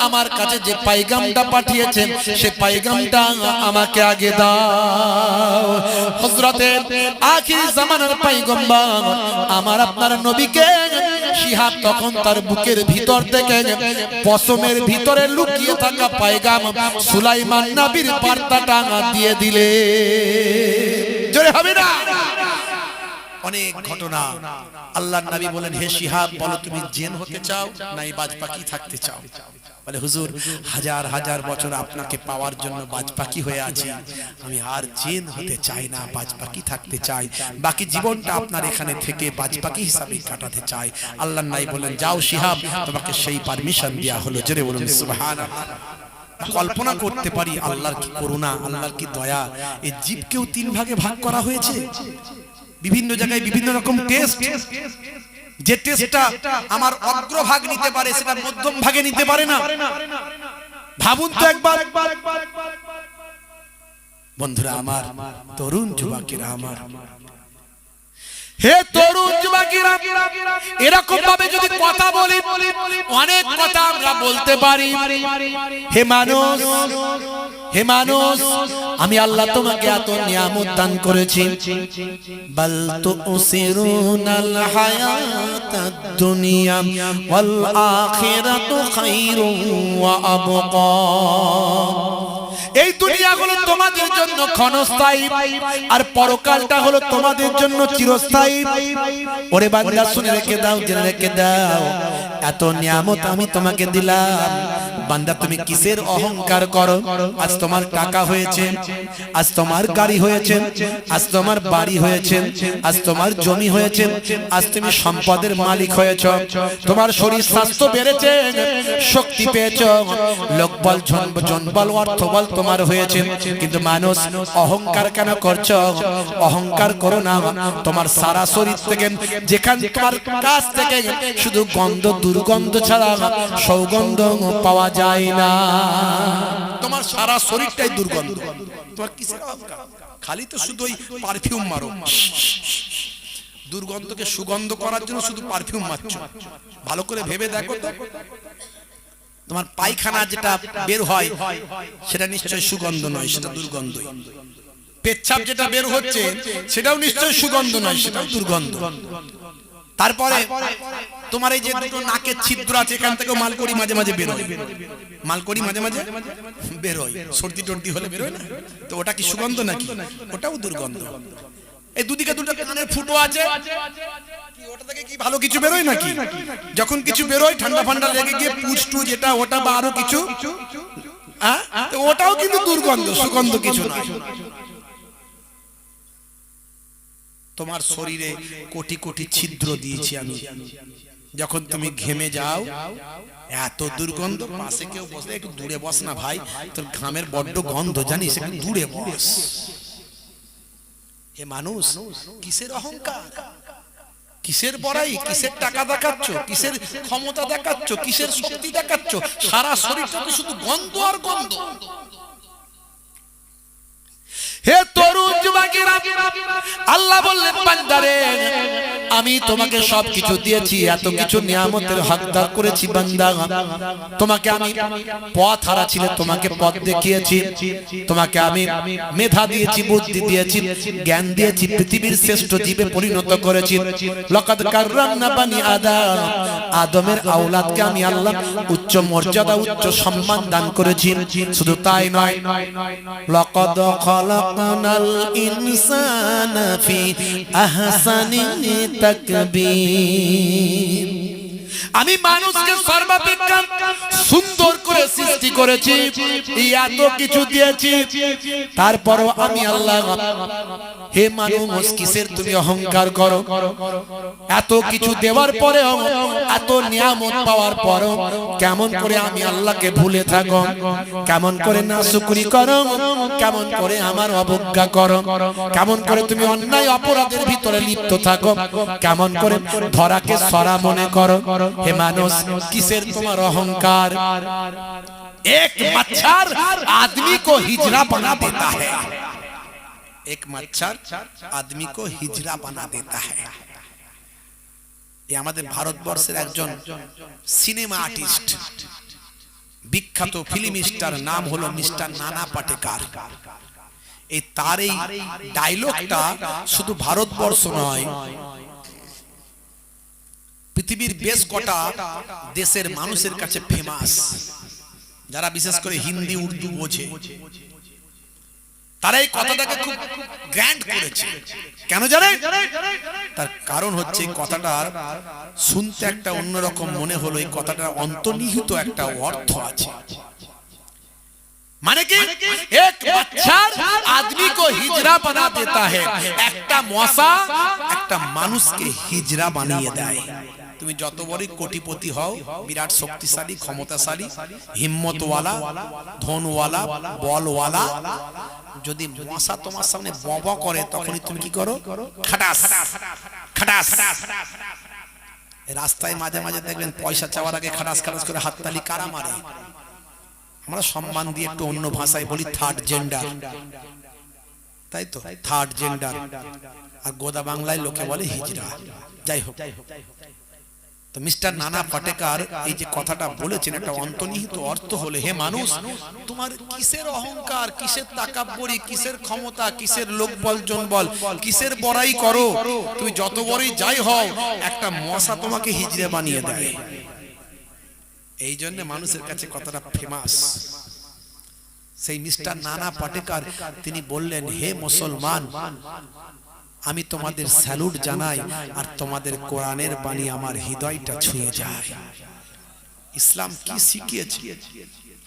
আমার কাছে যে পয়গামটা পাঠিয়েছেন, সে পয়গামটা আমাকে আগে দাও। হযরতে আখির জামানার পয়গম্বর আমার আপনার নবীকে শিহাব তখন তার বুকের ভিতর থেকে পশমের ভিতরে লুকিয়ে থাকা পয়গাম সুলাইমান নবীর বার্তাটা দিয়ে দিলে। জোরে হবে না? অনেক ঘটনা। আল্লাহর নবী বলেন, হে শিহাব, বলো তুমি জিন হতে চাও না এই বাজপাখি থাকতে চাও? বলে, হুজুর, হাজার হাজার বছর আপনাকে পাওয়ার জন্য বাজপাখি হয়ে আছি, আমি আর জিন হতে চাই না, বাজপাখি থাকতে চাই, বাকি জীবনটা আপনার এখানে থেকে বাজপাখি হিসাবে কাটাতে চাই। আল্লাহর নবী বলেন, যাও শিহাব, তোমাকে সেই পারমিশন দেয়া হলো। জোরে বলুন সুবহানাল্লাহ। কল্পনা করতে পারি আল্লাহর কি করুণা, আল্লাহর কি দয়া। এই জীবকেও 3 ভাগে ভাগ করা হয়েছে। বিভিন্ন জায়গায় বিভিন্ন রকম টেস্ট। যে টেস্টটা আমার অগ্রভাগ নিতে পারে, সেটা মধ্যম ভাগে নিতে পারে না। ভাবুন তো একবার, বন্ধুরা আমার, তরুণ যুবকেরা আমার, হে তরুণ যুবকেরা, এরকম ভাবে যদি কথা বলি, অনেক কথা আমরা বলতে পারি। হে মানুষ, হে মানুষ, আমি আল্লাহ তোমাকে এত নিয়ামত দান করেছি। বাল তুসিরুনাল হায়াতাদ দুনিয়া ওয়াল আখিরাতু খায়রুন ওয়া আবকা। এই দুনিয়া হলো তোমাদের জন্য ক্ষণস্থায়ী, আর পরকালটা হলো তোমাদের জন্য চিরস্থায়ী। ওরে বান্দা, শুনে রেখে দাও, জেনে রেখে দাও, এত নিয়ামত আমি তোমাকে দিলাম, বান্দা তুমি কিসের অহংকার করো? আজ তোমার টাকা হয়েছে, আজ তোমার গাড়ি হয়েছে, আজ তোমার বাড়ি হয়েছে, আজ তোমার জমি হয়েছে, আজ তুমি সম্পদের মালিক হয়েছ, তোমার শরীর স্বাস্থ্য বেড়েছে, শক্তি পেয়েছ, লোকবল, জনবল, অর্থবল তোমার হয়েছে, কিন্তু মানুষ অহংকার কেন করছো? অহংকার করো না। তোমার সারা শরীর থেকে, যেখান তোমার কাছ থেকে শুধু গন্ধ, দুর্গন্ধ ছাড়া সৌগন্ধ পাওয়া যায় না। তোমার সারা শরীরটাই দুর্গন্ধ। তোমার কিসের অহংকার? খালি তো শুধু ওই পারফিউম মারো, দুর্গন্ধকে সুগন্ধ করার জন্য শুধু পারফিউম মারছো। ভালো করে ভেবে দেখো তো, তোমার পায়খানা যেটা বের হয় সেটা নিশ্চয়ই সুগন্ধ নয়, সেটা দুর্গন্ধই। পেচ্ছাপ যেটা বের হচ্ছে সেটাও নিশ্চয়ই সুগন্ধ নয়, সেটাও দুর্গন্ধ। তারপরে তোমার এই যে দুটো নাকের ছিদ্র আছে, এখান থেকে মালকড়ি মাঝে মাঝে বের হয়, মালকড়ি মাঝে মাঝে বের হয়, সর্দি টর্দি হলে বের হয় না, তো ওটা কি সুগন্ধ নাকি? ওটাও দুর্গন্ধ। এই দুদিকে দুটো কানের ফুটো আছে, কি ওটা থেকে কি ভালো কিছু বেরোয় নাকি? যখন কিছু বেরোয় ঠান্ডা ফান্ডা লেগে গিয়ে পুজ টুজ এটা ওটা বা আরো কিছু, ওটাও কিন্তু দুর্গন্ধ, সুগন্ধ কিছু নয়। তোমার শরীরে কোটি কোটি ছিদ্র দিয়েছি আমি, যখন তুমি ঘেমে যাও এত দুর্গন্ধ, পাশে কেউ বসলে একটু দূরে বস না ভাই, তোর ঘামের বড্ড গন্ধ জানিস, একটু দূরে বস। এ মানুষ কিসের অহংকার, কিসের বড়াই, কিসের টাকা দেখাচ্ছ, কিসের ক্ষমতা দেখাচ্ছ, কিসের শক্তি দেখাচ্ছ? সারা শরীরটা তো শুধু গন্ধ আর গন্ধ। হে তরুণ যুবকেরা, আল্লাহ বললেন বান্দারে আমি তোমাকে সবকিছু দিয়েছি, এত কিছু নিয়ামতের হকদার করেছি বান্দা। তোমাকে আমি পথ হারা ছিলে তোমাকে পথ দেখিয়েছি, তোমাকে আমি মেধা দিয়েছি, বুদ্ধি দিয়েছি, জ্ঞান দিয়েছি, পৃথিবীর শ্রেষ্ঠ জীবে পরিণত করেছি। লাকাদ কাররামনা বানি আদম, আদমের আওলাদকে আমি আল্লাহ উচ্চ মর্যাদা উচ্চ সম্মান দান করেছি। শুধু তাই নয়, লাকাদ খালাকনাল ইনসানা ফি আহসানি তাকবীর, আমি মানুষকে সর্বাপেক্ষা সুন্দর করে সৃষ্টি করেছি, এত কিছু দিয়েছি, তারপরও আমি আল্লাহ। হে মানুষ, কিসের তুমি অহংকার করো? এত কিছু দেওয়ার পরেও, এত নিয়ামত পাওয়ার পরেও কেমন করে আমি আল্লাহকে ভুলে থাকো, কেমন করে নাশুকরি করো, কেমন করে আমার অবজ্ঞা করো, কেমন করে তুমি অন্যায় অপরাধের ভিতরে লিপ্ত থাকো, কেমন করে ধরাকে সরা মনে করো। হে মানুষ, কিসের তোমার অহংকার? এক মচ্ছর आदमी को हिजड़ा बना देता है, एक मच्छर आदमी को हिजड़ा बना देता है। ये আমাদের ভারতবর্ষের একজন সিনেমা আর্টিস্ট, বিখ্যাত ফিল্ম স্টার, নাম হলো মিস্টার নানা পাটেকার। এই তার এই ডায়লগটা শুধু ভারতবর্ষ নয়, পৃথিবীর বেশ কটা দেশের মানুষের কাছে ফেমাস, যারা বিশেষ করে হিন্দি উর্দু বোঝে, তারা এই কথাটাকে খুব গ্র্যান্ড করেছে। কেন জানেন? তার কারণ হচ্ছে কথাটা শুনতে একটা অন্যরকম মনে হলো, এই কথাটার অন্তর্নিহিত একটা অর্থ আছে। মানে কি, এক মচ্ছর आदमी को हिजड़ा बना देता है, একটা মশা একটা মানুষকে হিজড়া বানিয়ে দেয়। তুমি যত বড়ই কোটিপতি হও, বিরাট শক্তিশালী, ক্ষমতাশালী, হিম্মতওয়ালা, ধনওয়ালা, বলওয়ালা, যদি মশা তোমার সামনে বব করে, তখনই তুমি কি করো? খাটাস খাটাস। রাস্তায় মাঝে মাঝে দেখবেন পয়সা চাওয়ার আগে খাটাস খাটাস করে হাততালি কারা মারে? আমরা সম্মান দিয়ে একটু অন্য ভাষায় বলি থার্ড জেন্ডার, তাই তো, থার্ড জেন্ডার। আর গোদা বাংলায় লোকে বলে হিজড়া। যাই হোক, তো মিস্টার নানা পাটেকার এই যে কথাটা বলেছেন, একটা অন্তর্নিহিত অর্থ হলো, হে মানুষ, তোমার কিসের অহংকার, কিসের তাকাব্বরি, কিসের ক্ষমতা, কিসের লোকবল জনবল, কিসের বড়াই করো? তুমি যত বড়ই যাই হও, একটা মশা তোমাকে হিজড়ে বানিয়ে দেয়। এই জন্য মানুষের কাছে কথাটা ফেমাস। সেই মিস্টার নানা পাটেকার তিনি বললেন, হে মুসলমান, আমি তোমাদের স্যালুট জানাই, আর তোমাদের কোরআনের বাণী আমার হৃদয়টা ছুঁয়ে যায়। ইসলাম কি শিখিয়েছে?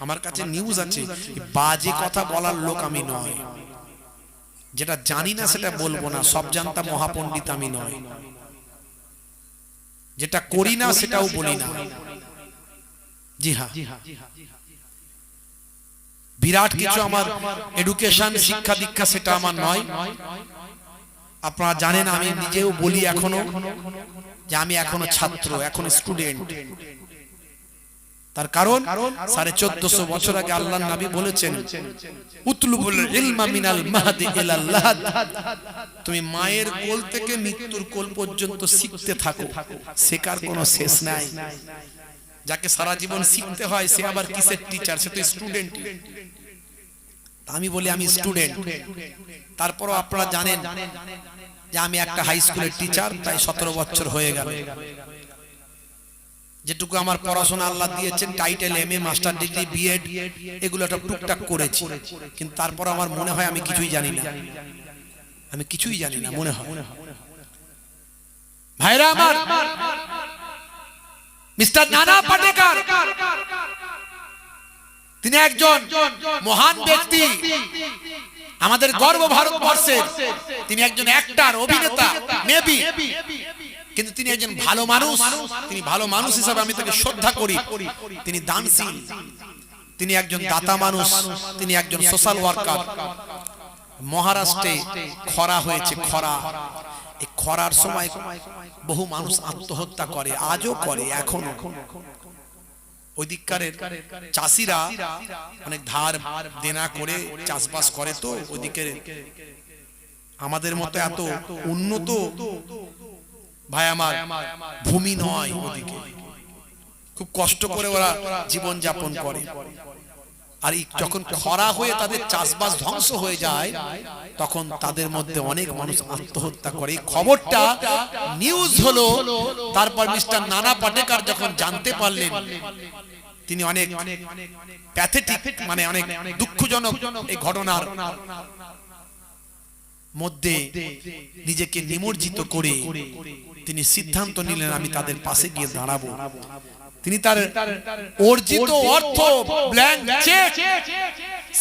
আমার কাছে নিউজ আছে, বাজে কথা বলার লোক আমি নয়, যেটা জানি না সেটা বলবো না, সব জানতা মহাপণ্ডিত আমি নয়, যেটা করি না সেটাও বলি না। জি হ্যাঁ, বিরাট কিছু আমার এডুকেশন, শিক্ষা দীক্ষা সেটা আমার নয়। আপনারা জানেন, আমি নিজেও বলি এখনো যে আমি এখনো ছাত্র, এখনো স্টুডেন্ট। তার কারণ 1450 বছর আগে আল্লাহর নবী বলেছেন, উতলুবুল ইলমা মিনাল মাহদি ইলাল লাহাদ, তুমি মায়ের কোল থেকে মৃত্যুর কোল পর্যন্ত শিখতে থাকো, শেখার কোনো শেষ নাই। যাকে সারা জীবন শিখতে হয়, সে আবার কিসের টিচার? সে তো স্টুডেন্ট। আমি বলি আমি স্টুডেন্ট, তারপরও আপনারা জানেন যে আমি একটা হাই স্কুলের টিচার, তাই 17 বছর হয়ে গেল। যেটুকু আমার পড়াশোনা আল্লাহ দিয়েছেন, title MA, master degree, BEd, এগুলো একটা টুকটাক করেছি, কিন্তু তারপর আমার মনে হয় আমি কিছুই জানি না, আমি কিছুই জানি না মনে হয়। ভাইরা আমার, মিস্টার নানা পাটেকর তিনি একজন মহান ব্যক্তি, আমাদের গর্ব ভারতবর্ষের। তিনি একজন অ্যাক্টর, অভিনেতা মেবি, কিন্তু তিনি একজন ভালো মানুষ। তিনি ভালো মানুষ হিসেবে আমি তাকে শ্রদ্ধা করি। তিনি দানশীল, তিনি একজন দাতা মানুষ, তিনি একজন সোশ্যাল ওয়ার্কার। মহারাষ্ট্রে খরা হয়েছে, খরা, এই খরার সময় বহু মানুষ আত্মহত্যা করে, আজও করে, এখনো। ওইদিককারের চাষিরা অনেক ধার দেনা করে চাষবাস করে, তো ওইদিকে আমাদের মতো এত উন্নত ভাই আমার ভূমি নয়, ওদিকে খুব কষ্ট করে ওরা জীবন যাপন করে। আর যখন খরা হয়ে তাদের চাষবাস ধ্বংস হয়ে যায়, তখন তাদের মধ্যে অনেক মানুষ আত্মহত্যা করে। খবরটা নিউজ হলো, তারপর মিস্টার নানা পাটেকর যখন জানতে পারলেন, তিনি অনেক প্যাথেটিক, মানে অনেক দুঃখজনক এই ঘটনার মধ্যে নিজেকে নিমজ্জিত করে তিনি সিদ্ধান্ত নিলেন আমি তাদের পাশে গিয়ে দাঁড়াবো। তিনি তার অর্জিত অর্থ, ব্ল্যাঙ্ক চেক,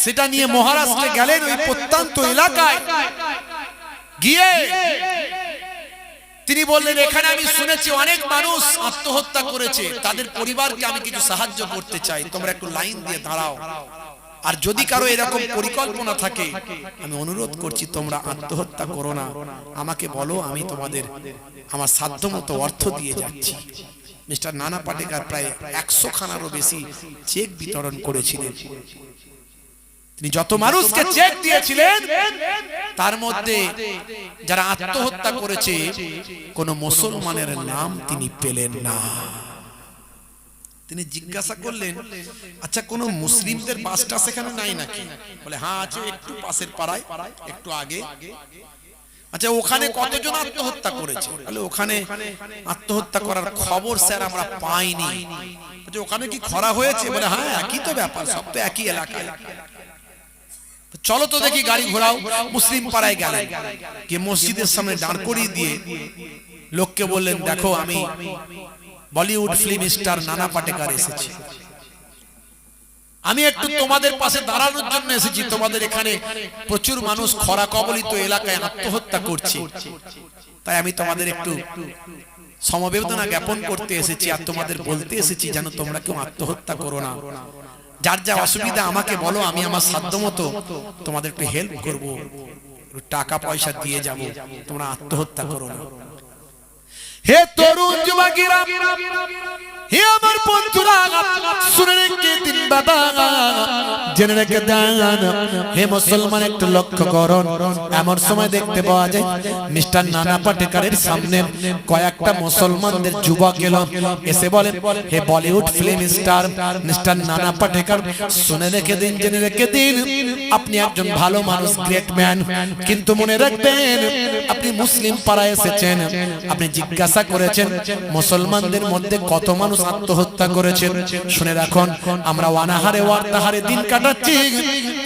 সেটা নিয়ে মহারাষ্ট্রে গেলেন। ওই প্রত্যন্ত এলাকায় গিয়ে তিনি বললেন, এখানে আমি শুনেছি অনেক মানুষ আত্মহত্যা করেছে, তাদের পরিবারকে আমি কিছু সাহায্য করতে চাই, তোমরা একটু লাইন দিয়ে দাঁড়াও। আর যদি কারো এরকম পরিকল্পনা থাকে, আমি অনুরোধ করছি তোমরা আত্মহত্যা করো না, আমাকে বলো, আমি তোমাদের আমার সাধ্যমতো অর্থ দিয়ে যাচ্ছি। মিস্টার নানা পাটেকর প্রায় 100 খানারও বেশি চেক বিতরণ করেছিলেন। তিনি যত মানুষকে চেক দিয়েছিলেন, তার মধ্যে যারা আত্মহত্যা করেছে কোন মুসলমানের নাম তিনি পেলেন না। তিনি জিজ্ঞাসা করলেন, আচ্ছা কোন মুসলিমদের বাসটা সেখানে নাই নাকি? বলে হ্যাঁ আছে, একটু পাশের পাড়ায়, একটু আগে। আচ্ছা ওখানে কতজন আত্মহত্যা করেছে? তাহলে ওখানে আত্মহত্যা করার খবর স্যার আমরা পাইনি। ওখানে কি খরা হয়েছে? বলে হ্যাঁ একই তো ব্যাপার, সব তো একই এলাকায়। চলো তো দেখি, গাড়ি ঘোরাও। মুসলিম পাড়ায় গেলেন, কি মসজিদের সামনে দাঁড় করিয়ে দিয়ে লোককে বললেন, দেখো আমি বলিউড ফিল্ম স্টার নানা পাটেকর এসেছি, আমি একটু তোমাদের পাশে দাঁড়ানোর জন্য এসেছি। তোমাদের এখানে প্রচুর মানুষ খরা কবলিত এলাকায় আত্মহত্যা করছে, তাই আমি তোমাদের একটু সমবেদনা জ্ঞাপন করতে এসেছি, আর তোমাদের বলতে এসেছি যেন তোমরা কেউ আত্মহত্যা করো না। যার যা অসুবিধা আমাকে বলো, আমি আমার সাধ্যমতো তোমাদের একটু হেল্প করবো, টাকা পয়সা দিয়ে যাব, তোমরা আত্মহত্যা করো না। হে তরুণ যুবকেরা, হে আমার বন্ধুরা, শুনে রেখে দিন বাবা, জেনে রেখে দেন। হে মুসলমান, একটু লক্ষ্য করুন। এমন সময় দেখতে পাওয়া যায় মিস্টার নানা পাটেকরের সামনে কয়েকটা মুসলমানদের যুবক এলো, এসে বলে, হে বলিউড ফিল্ম স্টার মিস্টার নানা পাটেকর, শুনে রেখে দিন, জেনে রেখে দিন, আপনি একজন ভালো মানুষ, গ্রেট ম্যান, কিন্তু মনে রাখবেন আপনি মুসলিম পাড়ায় এসেছেন। আপনি জিজ্ঞাসা করেছেন মুসলমানদের মধ্যে কত মানুষ আত্মহত্যা করেছে। শুনে রাখুন, আমরা অনাহারে ওয়ার্তাহারে দিন কাটাচ্ছি,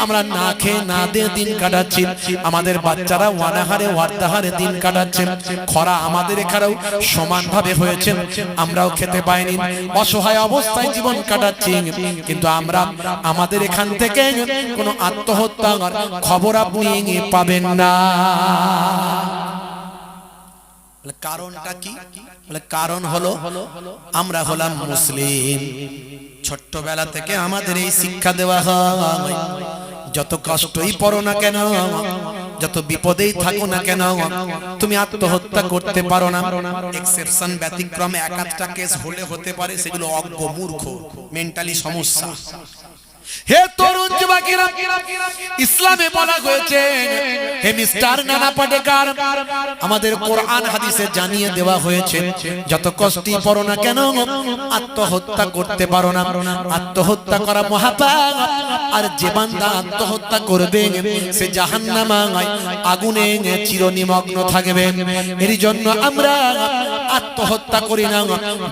আমরা না খেয়ে না দিয়ে দিন কাটাচ্ছি, আমাদের বাচ্চারা অনাহারে ওয়ার্তাহারে দিন কাটাচ্ছে। খরা আমাদের এখানেও সমানভাবে হয়েছে, আমরাও খেতে পাইনি, অসহায় অবস্থায় জীবন কাটাচ্ছি, কিন্তু আমরা আমাদের এখান থেকে কোনো আত্মহত্যার খবর আপনি পাবেন না। কারণটা কি? বলে কারণ হলো আমরা হলাম মুসলিম। ছোট্টবেলা থেকে আমাদের এই শিক্ষা দেওয়া হয়, যত কষ্টই পড়ো না কেন, যত বিপদেই থাকো না কেন, তুমি আত্মহত্যা করতে পারো না। এক্সেপশন, ব্যতিক্রম, এক আধটা কেস হলে হতে পারে, সেগুলো অজ্ঞ, মূর্খ, মেন্টালি সমস্যা। হে তরুণ যুবকেরা, ইসলামে বলা হয়েছে, হে মিস্টার নানা পাটেকার, আমাদের কোরআন হাদিসে জানিয়ে দেওয়া হয়েছে যত কষ্টই পড়ো না কেন আত্মহত্যা করতে পারো না। আত্মহত্যা করা মহাপাপ, আর যে বান্দা আত্মহত্যা করবে সে জাহান্নামায় আগুনে চিরনিমগ্ন থাকবে। এর জন্য আমরা আত্মহত্যা করি না,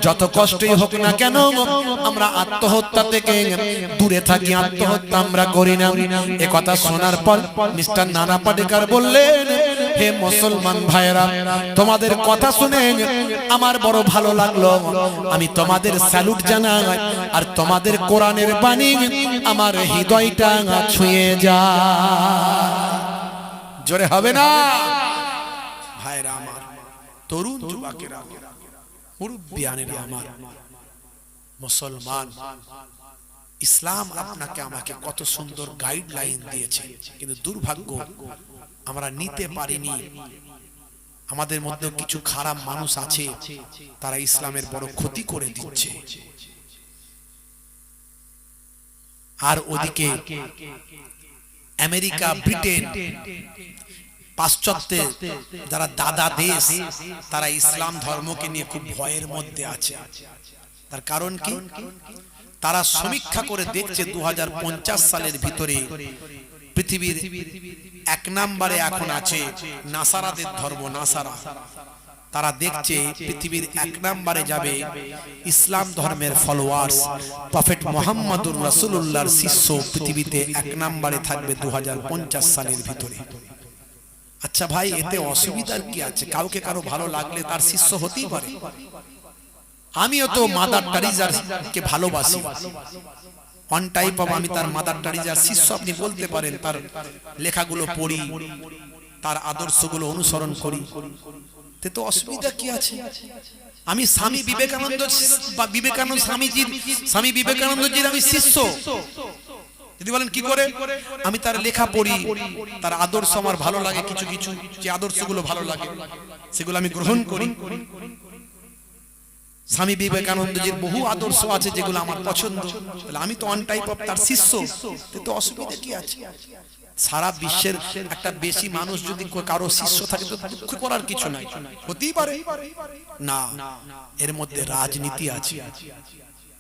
যত কষ্টই হোক না কেন আমরা আত্মহত্যা থেকে দূরে থাকি, আত্মহত্যা আমরা করি না। এ কথা শোনার পর মিস্টার নানা পাটেকার বললেন, হে মুসলমান ভাইরা, তোমাদের কথা শুনে আমার বড় ভালো লাগলো, আমি তোমাদের স্যালুট জানাই, আর তোমাদের কোরআনের বাণী আমার হৃদয়টা ছুঁয়ে যায়। জোরে হবে না ভাইরা আমার, তরুণ যুবকেরা, মুরব্বিয়ানেরা আমার, মুসলমান ইসলাম আপনাকে আমাকে কত সুন্দর গাইডলাইন দিয়েছে, কিন্তু দুর্ভাগ্য আমরা নিতে পারিনি। আমাদের মধ্যে কিছু খারাপ মানুষ আছে, তারা ইসলামের বড় ক্ষতি করে দিচ্ছে। আর ওদিকে আমেরিকা, ব্রিটেন, পাশ্চাত্যের যারা দাদা দেশ, তারা ইসলাম ধর্মকে নিয়ে খুব ভয়ের মধ্যে আছে। তার কারণ কি? তারা সমীক্ষা করে দেখছে 2050 সালের ভিতরে পৃথিবীর 1 নম্বরে এখন আছে নাসারাদের ধর্ম, নাসারা। তারা দেখছে পৃথিবীর 1 নম্বরে যাবে ইসলাম ধর্মের ফলোয়ার্স, প্রফেট মুহাম্মদুর রাসূলুল্লাহর শিষ্য পৃথিবীতে 1 নম্বরে থাকবে 2050 সালের ভিতরে। আচ্ছা ভাই, এতে অসুবিধার কি আছে? কাউকে কারো ভালো লাগলে তার শিষ্য হতেই পারে। আমিও তো মাদার টেরেসার কে ভালোবাসি, অন টাইপ অফ আমি তার মাদার টেরেসার শিষ্য আপনি বলতে পারেন। তার লেখাগুলো পড়ি, তার আদর্শগুলো অনুসরণ করি, তে তো অসুবিধা কি আছে? আমি স্বামী বিবেকানন্দ বা স্বামী বিবেকানন্দজির আমি শিষ্য। যদি বলেন কি করে, আমি তার লেখা পড়ি, তার আদর্শ আমার ভালো লাগে, কিছু কিছু যে আদর্শগুলো ভালো লাগে সেগুলো আমি গ্রহণ করি। স্বামী বিবেকানন্দজির বহু আদর্শ আছে যেগুলো আমার পছন্দ, তাহলে আমি তো অন টাইপ অফ তার শিষ্য, তো অসুবিধা কি আছে? সারা বিশ্বের একটা বেশি মানুষ যদি কারো শিষ্য থাকে তো দুঃখ করার কিছু নাই, হতেই পারে না। এর মধ্যে রাজনীতি আছে,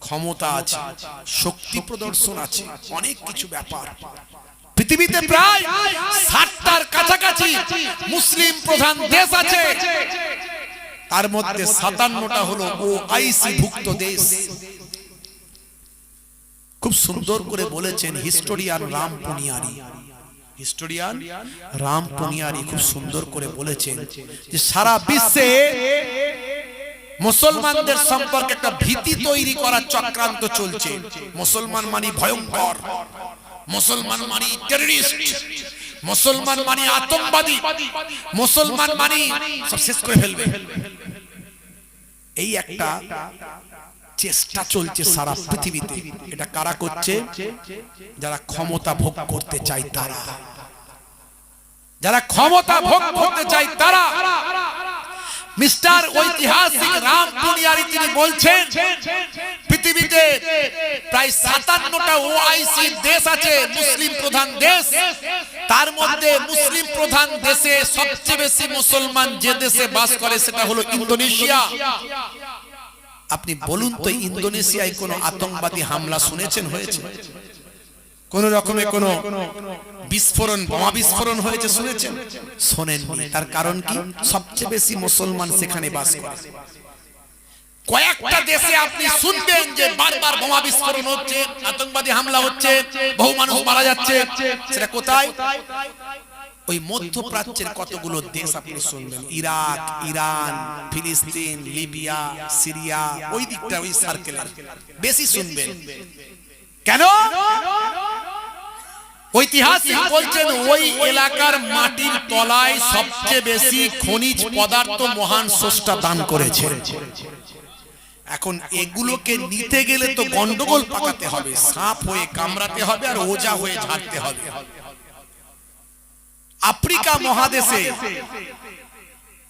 ক্ষমতা আছে, শক্তি প্রদর্শন আছে, অনেক কিছু ব্যাপার। পৃথিবীতে প্রায় 60টার কাছাকাছি মুসলিম প্রধান দেশ আছে, তার মধ্যে 57টা হলো ওআইসি ভুক্ত দেশ। খুব সুন্দর করে বলেছেন হিস্টোরিয়ান রাম পুনিয়ারি খুব সুন্দর করে বলেছেন যে সারা বিশ্বে মুসলমানদের সম্পর্কে একটা ভীতি তৈরি করার চক্রান্ত চলছে। মুসলমান মানে ভয়ঙ্কর, মুসলমান মানে টেররিস্ট, মুসলমান মানে আতঙ্কবাদী, মুসলমান মানে সব শেষ করে ফেলবে। এই একটা চেষ্টা চলছে সারা পৃথিবীতে। এটা কারা করছে? যারা ক্ষমতা ভোগ করতে চায় তারা, যারা ক্ষমতা ভোগ করতে চায় তারা। মিস্টার ঐতিহাসিক রাম পুনিয়ারি তিনি বলছেন পৃথিবীতে প্রায় 57টা ওআইসি দেশ আছে, মুসলিম প্রধান দেশ। তার মধ্যে মুসলিম প্রধান দেশে সবচেয়ে বেশি মুসলমান যে দেশে বাস করে সেটা হলো ইন্দোনেশিয়া। আপনি বলুন তো, ইন্দোনেশিয়ায় কোনো আতঙ্কবাদী হামলা শুনেছেন হয়েছে? কোন রকমের কোন বিস্ফোরণ, বোমা বিস্ফোরণ হয়েছে শুনেছেন? শোনেননি। তার কারণ কি? সবচেয়ে বেশি মুসলমান সেখানে বাস করে। কয়েকটা দেশে আপনি শুনবেন যে বারবার বোমা বিস্ফোরণ হচ্ছে, আতঙ্কবাদী হামলা হচ্ছে, বহু মানুষ মারা যাচ্ছে। সেটা কোথায়? ওই মধ্যপ্রাচ্যের কতগুলো দেশ আপনি শুনবেন, ইরাক, ইরান, ফিলিস্তিন, লিবিয়া, সিরিয়া, ওই দিকটা, ওই সার্কেলের বেশি শুনবেন। কেন? ঐতিহাসিক বলছেন ওই এলাকার মাটির তলায় সবচেয়ে বেশি খনিজ পদার্থ মহান স্রষ্টা দান করেছে। এখন এগুলোকে নিতে গেলে তো গন্ডগোল পাকাতে হবে, সাপ হয়ে কামড়াতে হবে আর ওজা হয়ে ঝাড়তে হবে। আফ্রিকা মহাদেশে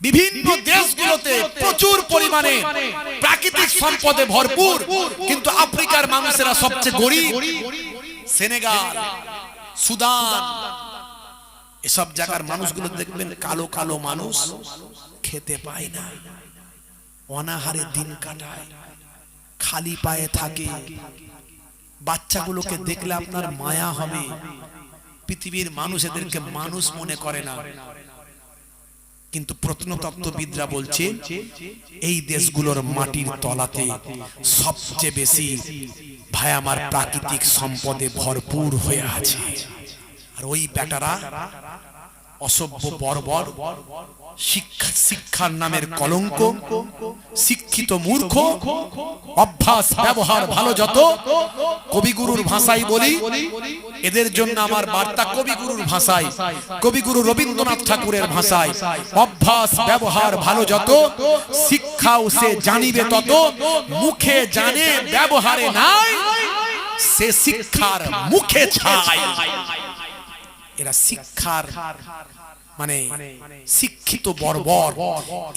বিভিন্ন দেশগুলোতে প্রচুর পরিমাণে প্রাকৃতিক সম্পদে ভরপুর, কিন্তু আফ্রিকার মানুষেরা সবচেয়ে গরিব। সেনেগাল, সুদান, এসব জায়গার মানুষগুলো দেখবেন কালো কালো মানুষ, খেতে পায় না, অনাহারে দিন কাটায়, খালি পায়ে থাকে। বাচ্চাগুলোকে দেখলে আপনার মায়া হবে। পৃথিবীর মানুষ এদেরকে মানুষ মনে করে না, কিন্তু প্রত্নতত্ত্ববিদরা বলছে এই দেশগুলোর মাটির তলাতে সবচেয়ে বেশি ভাই আমার প্রাকৃতিক সম্পদে ভরপুর হয়ে আছে। আর ওই বেটারা অসভ্য বর্বর, শিক্ষার নামের কলঙ্ক, শিক্ষিত মূর্খ, অভ্যাস ব্যবহার ভালো যত। কবিগুরুর ভাষায় বলি, এদের জন্য আমার বার্তা কবিগুরুর ভাষায়, কবিগুরু রবীন্দ্রনাথ ঠাকুরের ভাষায়, অভ্যাস ব্যবহার ভালো যত, শিক্ষাও সে জানিবে তত, মুখে জানে ব্যবহারে নাই, সে শিক্ষার মুখে ছাই। এরা শিক্ষার মানে শিক্ষিত বর্বর,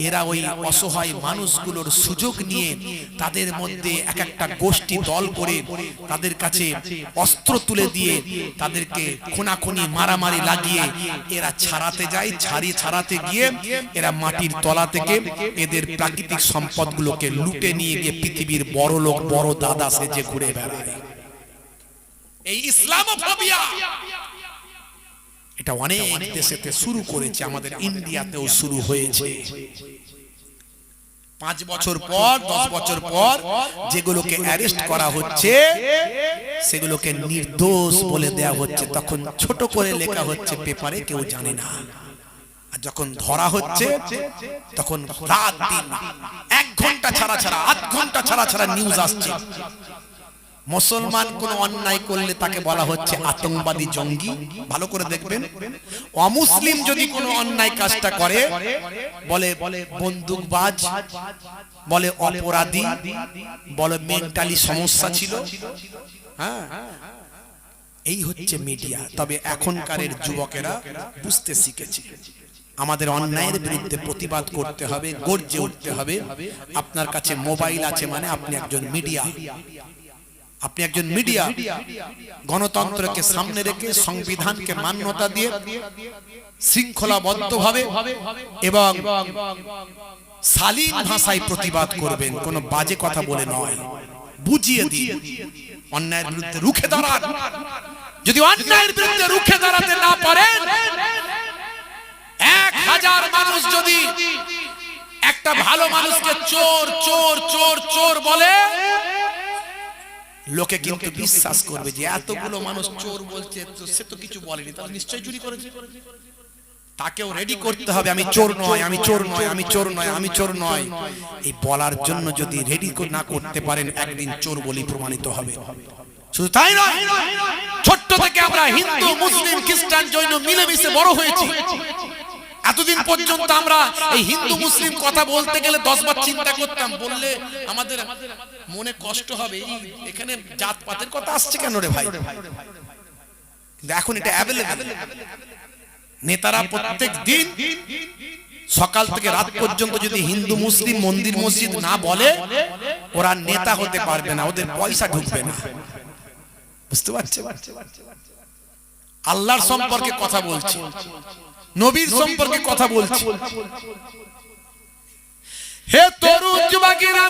এরা ওই অসহায় মানুষগুলোর সুযোগ নিয়ে তাদের মধ্যে এক একটা গোষ্ঠী দল করে তাদের কাছে অস্ত্র তুলে দিয়ে তাদেরকে খুনাখুনি মারামারি লাগিয়ে এরা ছাড়াতে যায়। ছাড়াতে গিয়ে এরা মাটির তলা থেকে এদের প্রাকৃতিক সম্পদগুলোকে লুটে নিয়ে গিয়ে পৃথিবীর বড় লোক, বড় দাদা সেজে ঘুরে বেড়ায়। এই ইসলামোফোবিয়া এটা অনেক দেশেতে শুরু করেছে, আমাদের ইন্ডিয়াতেও শুরু হয়েছে। 5 বছর পর 10 বছর পর যেগুলোকে অ্যারেস্ট করা হচ্ছে সেগুলোকে নির্দোষ বলে দেয়া হচ্ছে, তখন ছোট করে লেখা হচ্ছে পেপারে, কেউ জানে না। আর যখন ধরা হচ্ছে তখন রাত দিন 1 ঘন্টা ছাড়া ছাড়া 8 ঘন্টা ছাড়া ছাড়া নিউজ আসছে। মুসলমান কোন অন্যায় করলে তাকে বলা হচ্ছে আতঙ্কবাদী, জঙ্গি। ভালো করে দেখবেন, অমুসলিম যদি কোনো অন্যায় কাজটা করে বলে বন্দুকবাজ, বলে অপরাধী, বলে মেন্টালি সমস্যা ছিল। হ্যাঁ, এই হচ্ছে মিডিয়া। তবে এখনকারের যুবকেরা বুঝতে শিখেছে আমাদের অন্যায়ের বিরুদ্ধে প্রতিবাদ করতে হবে, গর্জে উঠতে হবে। আপনার কাছে মোবাইল আছে মানে আপনি একজন মিডিয়া, আপনি একজন মিডিয়া। গণতন্ত্রকে সামনে রেখে, সংবিধানকে মান্যতা দিয়ে শৃঙ্খলাবদ্ধভাবে এবং শালীন ভাষায় প্রতিবাদ করবেন, কোনো বাজে কথা বলে নয়, বুঝিয়ে দিন। অন্যায়ের বিরুদ্ধে রুখে দাঁড়ান। যদি অন্যায়ের বিরুদ্ধে রুখে দাঁড়াতে না পারেন, 1000 মানুষ যদি একটা ভালো মানুষকে চোর চোর চোর চোর বলে, লোকে কিন্তু বিশ্বাস করবে যে এতগুলো মানুষ চোর বলছে, তো সে তো কিছু বলেনি, তাহলে নিশ্চয়ই চুরি করেছে। তাকেও রেডি করতে হবে, আমি চোর নয়, আমি চোর নয়, আমি চোর নয়, আমি চোর নয়। এই বলার জন্য যদি রেডি না করতে পারেন, একদিন চোর বলি প্রমাণিত হবে। শুধু তাই নয়, ছোট্ট থেকে আমরা হিন্দু, মুসলিম, খ্রিস্টান, জৈন মিলেমিশে বড় হয়েছি। এতদিন পর্যন্ত আমরা এই হিন্দু মুসলিম কথা বলতে গেলে 10 বার চিন্তা করতাম, বললে আমাদের মনে কষ্ট হবে, এখানে জাতপাতের কথা আসছে কেন রে ভাই। কিন্তু এখন এটা অ্যাভেলেবল। নেতারা প্রত্যেক দিন সকাল থেকে রাত পর্যন্ত যদি হিন্দু মুসলিম মন্দির মসজিদ না বলে, ওরা নেতা হতে পারবে না, ওদের পয়সা ঢুকবে না। বুঝতে পারছে? আল্লাহর সম্পর্কে কথা বলছি, নবীর সম্পর্কে কথা বলছি। হে তরুণ যুবকেরা,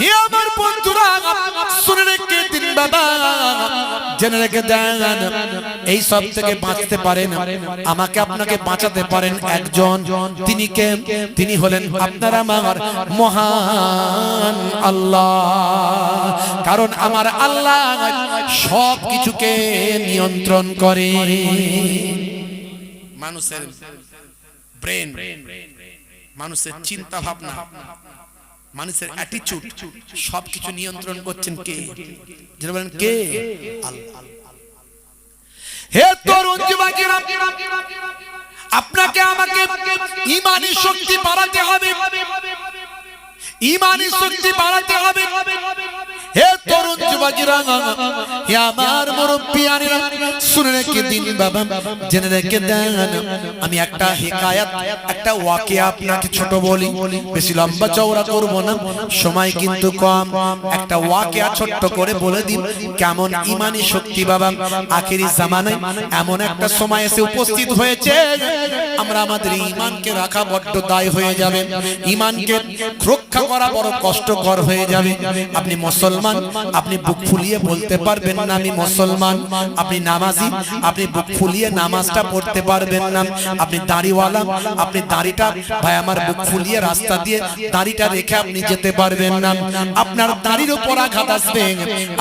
হে আমার বন্ধুরা, শুনে রেখে দিন বাবা, জেনে রেখে দেন, এই সব থেকে বাঁচতে পারেন, আমাকে আপনাকে বাঁচাতে পারেন একজন। তিনি কে? তিনি হলেন আপনার আমার মহান আল্লাহ। কারণ আমার আল্লাহ সব কিছুকে নিয়ন্ত্রণ করে। মানুষের ব্রেন, মানুষের চিন্তা ভাবনা, মানুষের অ্যাটিটিউড সবকিছু নিয়ন্ত্রণ করছেন কে? যারা বলেন কে? আল্লাহ। হে তরুণ যুবকেরা, আপনাকে আমাকে ঈমানি শক্তি বাড়াতে হবে, ঈমানি শক্তি বাড়াতে হবে। হে তরুণ যুবকেরা, হে আমার মুরব্বিয়ানেরা, শুনে রেখে দিন বাবা, জেনে রেখে দেন। আমি একটা হিকায়াত, একটা ওয়াকিয়া আপনাকে ছোট বলি, বেশি লম্বা চওড়া করব না, সময় কিন্তু কম। একটা ওয়াকিয়া ছোট্ট করে বলে দিন কেমন ঈমানি শক্তি বাবা আখেরি জামানায় এমন একটা সময় এসে উপস্থিত হয়েছে, আমরা আমাদের ঈমানকে রাখা বড্ড দায় হয়ে যাবে, ঈমানকে রক্ষা করা বড় কষ্টকর হয়ে যাবে। আপনি মুসলমান, আপনি বুক ফুলিয়ে বলতে পারবেন না আমি মুসলমান। আপনি নামাজি, আপনি বুক ফুলিয়ে নামাজটা পড়তে পারবেন না। আপনি দাড়িওয়ালা, আপনি দাড়িটা ভাই আমার বুক ফুলিয়ে রাস্তা দিয়ে দাড়িটা রেখে আপনি যেতে পারবেন না। আপনার দাড়ির উপর আঘাত আসবে,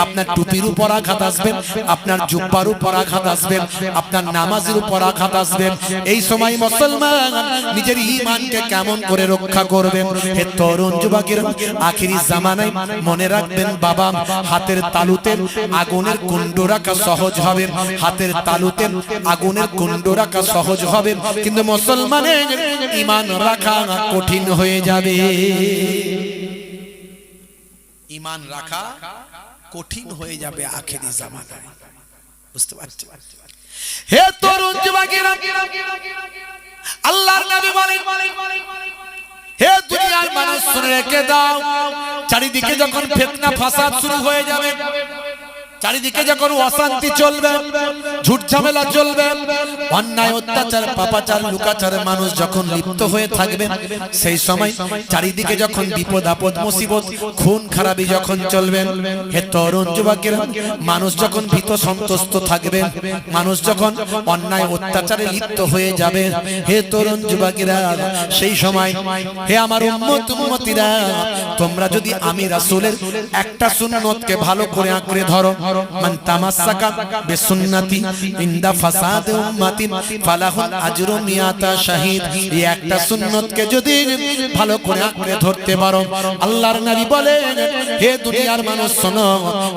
আপনার টুপির উপর আঘাত আসবে, আপনার জুব্বার উপর আঘাত আসবে, আপনার নামাজের উপর আঘাত আসবে। এই সময় মুসলমান নিজের ঈমানকে কেমন করে রক্ষা করবেন? হে তরুণ যুবকেরা, আখেরি জামানায় মনে রাখবেন বাবা, হাতের তালুতে আগুনের কুণ্ড রাখা সহজ হবে, হাতের তালুতে আগুনের কুণ্ড রাখা সহজ হবে, কিন্তু মুসলমানের ঈমান রাখা কঠিন হয়ে যাবে। ঈমান রাখা কঠিন হয়ে যাবে আখেরি জামানায়, বুঝতে পারছেন? হে তরুণ যুবকেরা, আল্লাহর নবী বলেন, হে দুনিয়ার মানুষ শুনে রেখে দাও, চারিদিকে যখন ফিতনা ফাসাদ শুরু হয়ে যাবে, চারিদিকে যখন অশান্তি চলবে, ঝুট ঝামেলা চলবে, অন্যায় অত্যাচার পাপাচার লুকাচার মানুষ যখন লিপ্ত হয়ে থাকবে, সেই সময় চারিদিকে যখন বিপদ আপদ মুসিবত খুন খারাপি যখন চলবে, হে তরুণ যুবকেরা, মানুষ যখন ভীত সন্ত্রস্ত থাকবে, মানুষ যখন অন্যায় অত্যাচারে লিপ্ত হয়ে যাবে, হে তরুণ যুবকেরা, সেই সময় হে আমার উম্মত উম্মতিরা, তোমরা যদি আমি রাসূলের একটা সুন্নতকে ভালো করে আঁকড়ে ধরো, মান তামাসসাকা বিসুন্নতি ইনদা ফাসাদ উম্মতি ফালাহুল আজরু মিয়াতা শাহীদ, এই একটা সুন্নতকে যদি ভালো করে আঁকড়ে ধরতে পারো, আল্লাহর নবী বলেন, হে দুনিয়ার মানুষ শোনো,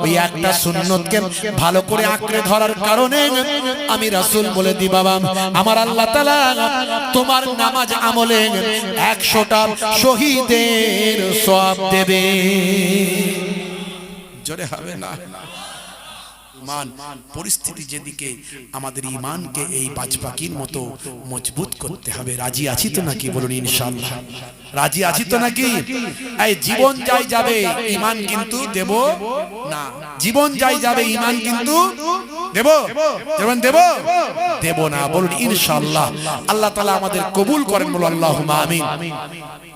ওই একটা সুন্নতকে ভালো করে আঁকড়ে ধরার কারণে আমি রাসূল বলে দি বাবা, আমার আল্লাহ তাআলা তোমার নামাজ আমলে 100টা শহীদের সওয়াব দেবে। জোরে হবে না? মান পরিস্থিতি যেদিকে, আমাদের ঈমানকে এই বাজপাখির মতো মজবুত করতে হবে। রাজি আছি তো নাকি? বলুন ইনশাআল্লাহ। রাজি আছি তো নাকি? এই জীবন যাই যাবে, ঈমান কিন্তু দেব না। জীবন যাই যাবে, ঈমান কিন্তু দেব, যেমন দেব দেব না। বলুন ইনশাআল্লাহ। আল্লাহ তাআলা আমাদের কবুল করেন, বলুন আল্লাহুম্মা আমিন।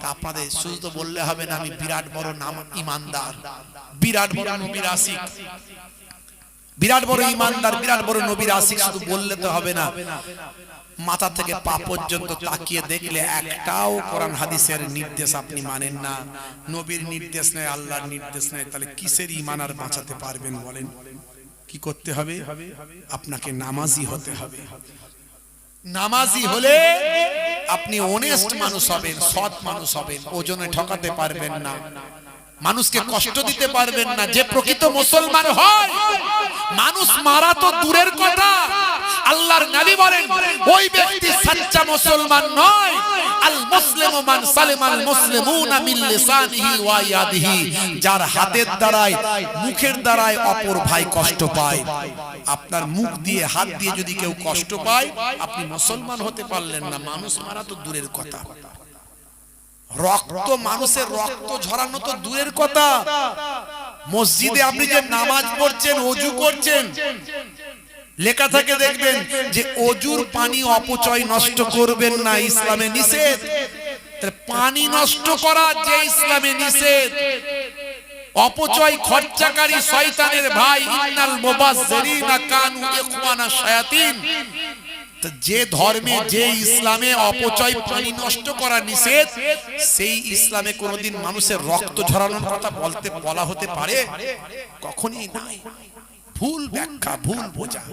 তা আপনাদের শুধু তো বললে হবে না আমি বিরাট বড় নাম ঈমানদার, বিরাট বড় নবীর আশিক, বিরাট বড় ঈমানদার, বিরাট বড় নবীর আশিক শুধু বললে তো হবে না। মাথা থেকে পা পর্যন্ত তাকিয়ে দেখলে একটাও কোরআন হাদিসের নির্দেশ আপনি মানেন না, নবীর নির্দেশ নেই, আল্লাহর নির্দেশ নেই, তাহলে কিসের ঈমান আর বাঁচাতে পারবেন বলেন? কি করতে হবে? আপনাকে নামাজি হতে হবে। নামাজি হলে আপনি অনেস্ট মানুষ হবেন, সৎ মানুষ হবেন, ওজনে ঠকাতে পারবেন না, মানুষকে কষ্ট দিতে পারবেন না। যে প্রকৃত মুসলমান হয়, মানুষ মারা তো দূরের কথা, আল্লাহর নবী বলেন ওই ব্যক্তি সচ্চা মুসলমান নয়। আল মুসলিমু মান সালিমাল মুসলিমুনা মিন লিসানিহি ওয়া ইয়াদিহি, যার হাতের দ্বারায় মুখের দ্বারায় অপর ভাই কষ্ট পায়। আপনার মুখ দিয়ে হাত দিয়ে যদি কেউ কষ্ট পায়, আপনি মুসলমান হতে পারলেন না। মানুষ মারা তো দূরের কথা, রক্ত, মানুষের রক্ত ঝরানো তো দূরের কথা। মসজিদে আপনি যে নামাজ পড়ছেন, ওযু করছেন, লেখা থাকে দেখবেন যে অজুর পানি অপচয় নষ্ট করবেন না, ইসলামে নিষেধ। পানি নষ্ট করা যে ইসলামে নিষেধ। অপচয় খরচাকারী শয়তানের ভাই, ইন্নাল মুবাজ্জিরিনা কানু ইখওয়ানা শায়াতিন। যে ধর্মে, যে ইসলামে অপচয় পানি নষ্ট করা নিষেধ, সেই ইসলামে কোনোদিন মানুষের রক্ত ঝরানোর কথা বলা হতে পারে? কখনই নাই। ভুল ব্যাখ্যা, ভুল বোঝা।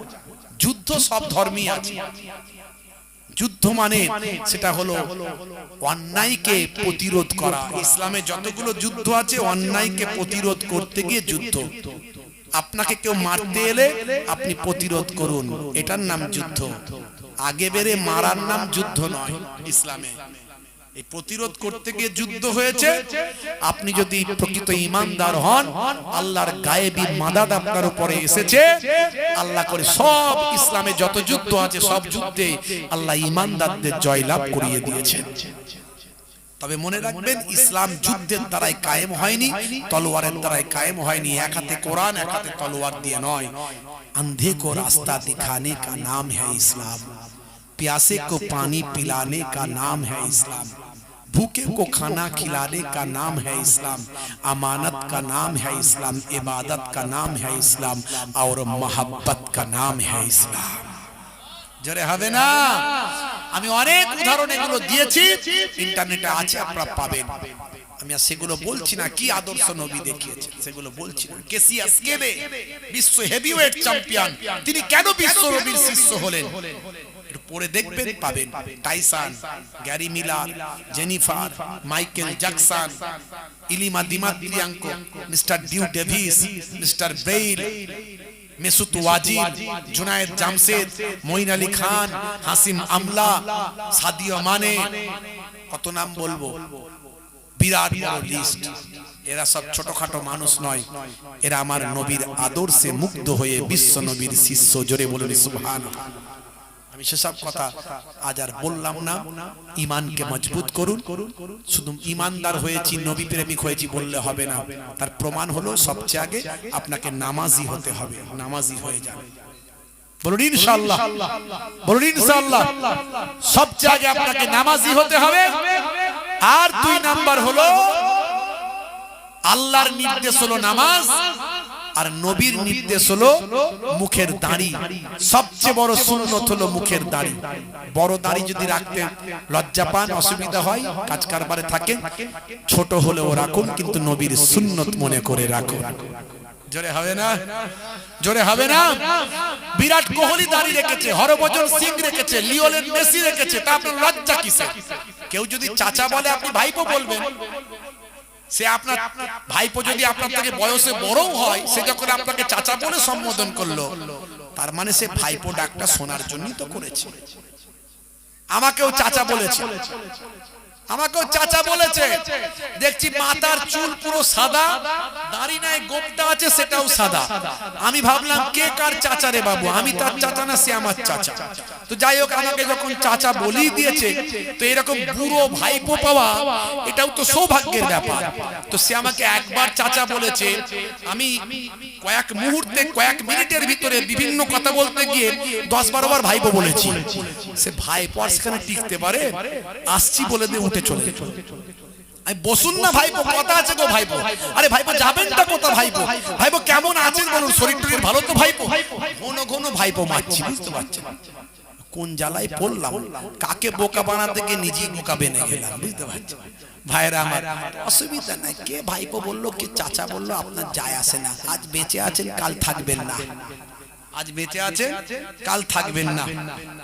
যুদ্ধ সব ধর্মই আছে। যুদ্ধ মানে সেটা হলো অন্যায়কে প্রতিরোধ করা। ইসলামে যতগুলো যুদ্ধ আছে, অন্যায়কে প্রতিরোধ করতে গিয়ে যুদ্ধ। আপনাকে কেউ মারতে এলে আপনি প্রতিরোধ করুন, এটার নাম যুদ্ধ। আগে বেড়ে মারার নাম যুদ্ধ নয় ইসলামে। এই প্রতিরোধ করতে গিয়ে যুদ্ধ হয়েছে। আপনি যদি প্রকৃত ঈমানদার হন, আল্লাহর গায়েবী মাদাদ আপনার উপরে এসেছে। আল্লাহ করে সব ইসলামে যত যুদ্ধ আছে সব যুদ্ধে আল্লাহ ঈমানদারদের জয়লাভ করিয়ে দিয়েছেন। তবে মনে রাখবেন, ইসলাম যুদ্ধের দ্বারাই কায়েম হয়নি, তলোয়ারের দ্বারাই কায়েম হয়নি। এক হাতে কোরআন, এক হাতে তলোয়ার দিয়ে নয়। अंधे को रास्ता दिखाने का नाम है इस्लाम, प्यासे को पानी पिलाने का नाम है इस्लाम, भूखे को खाना खिलाने का नाम है इस्लाम, अमानत का नाम है इस्लाम, इबादत का नाम है इस्लाम और मोहब्बत का नाम है इस्लाम। জোরে হবে না? আমি অনেক উদাহরণ এগুলো দিয়েছি, ইন্টারনেটে আছে, আপনারা পাবেন। আমি আর সেগুলো বলছি না, কি আদর্শ নবী দেখিয়েছেন সেগুলো বলছি না। কেসিয়াস কেনে বিশ্ব হেভিওয়েট চ্যাম্পিয়ন, তিনি কেন বিশ্ব নবীর শিষ্য হলেন? একটু পড়ে দেখবেন, পাবেন। Tyson, Gary Miller, Jennifer, Michael Jackson, Ilima Dimitrienko, mister Dew Davis, mister Bale, Mesut Wajid, Junaid Jamshed, Moeen Ali Khan, Hashim Amla, Sadio মানে, কত নাম বলবো, বিরাট বড় লিস্ট। এরা সব ছোটখাটো মানুষ নয়, এরা আমার নবীর আদর্শে মুগ্ধ হয়ে বিশ্ব নবীর শিষ্য। জোরে বলুন সুবহানাল্লাহ। আমি সেসব কথা আজ আর বললাম না। ঈমানকে মজবুত করুন। শুধু ঈমানদার হয়েছি, নবী প্রেমিক হয়েছি বললে হবে না। তার প্রমাণ হলো সবচেয়ে আগে আপনাকে নামাজি হতে হবে। নামাজি হয়ে যাবে, বলুন ইনশাআল্লাহ, বলুন ইনশাআল্লাহ। সবচেয়ে আগে আপনাকে নামাজি হতে হবে। আর 2 নাম্বার হলো আল্লাহর নির্দেশ হলো নামাজ, আর নবীর নির্দেশ হলো মুখের দাড়ি। সবচেয়ে বড় সুন্নত হলো মুখের দাড়ি। বড় দাড়ি যদি রাখতে লজ্জা পান, অসুবিধা হয়, কাজ কারবারে থাকে, ছোট হলেও রাখুন, কিন্তু নবীর সুন্নত মনে করে রাখুন। জোরে হবে না? জোরে হবে না? বিরাট কোহলি দাড়ি রেখেছে, হরভজন সিং রেখেছে, লিওনেল মেসি রেখেছে, তা আপনার লজ্জা কিসে? কেউ যদি চাচা বলে আপনি ভাইপো বলবেন। সে আপনার ভাইপো যদি আপনার থেকে বয়সে বড়ও হয়, সে যখন আপনাকে চাচা বলে সম্বোধন করলো, তার মানে সে ভাইপো ডাকটা শোনার জন্যই তো করেছে। আমাকেও চাচা বলেছে, আমাকেও চাচা বলেছে। দেখছি মাথার চুল পুরো সাদা, দাড়ি নাই, গোপটা আছে, সেটাও সাদা। আমি ভাবলাম কে কার চাচা রে বাবু, আমি তার চাচা না সে আমার চাচা। তো যাই হোক, আমাকে যখন চাচা বলেই দিয়েছে, তো এরকম বুড়ো ভাইপো পাওয়া এটাও তো সৌভাগ্যের ব্যাপার। তো সে আমাকে একবার চাচা বলেছে, আমি কয়েক মুহূর্তে, কয়েক মিনিটের ভিতরে বিভিন্ন কথা বলতে গিয়ে 10-12 বার ভাইপো বলেছি। সে ভাইপো আর সেখানে টিকতে পারে? আসছি বলে দিয়ে উঠে চলে। আমি বসুন না ভাইপো, কথা আছে গো ভাইপো। আরে ভাইপো যাবেনটা কোথা ভাইপো? ভাইপো কেমন আছেন বলুন, শরীর টরীর ভালো তো ভাইপো? ঘন ঘন ভাইপো মারছি, বুঝতে পারছেন কোন জ্বালায় পড়লাম? কাকে বোকা বানাতে গিয়ে নিজেই বোকা বেনে গেলাম, বুঝতে পারছেন? ভাইরা আমার, অসুবিধা নাই, কে ভাইপো বললো, কে চাচা বললো, আপনার যায় আসে না। আজ বেঁচে আছেন, কাল থাকবেন না। আজ বেঁচে আছেন, কাল থাকবেন না।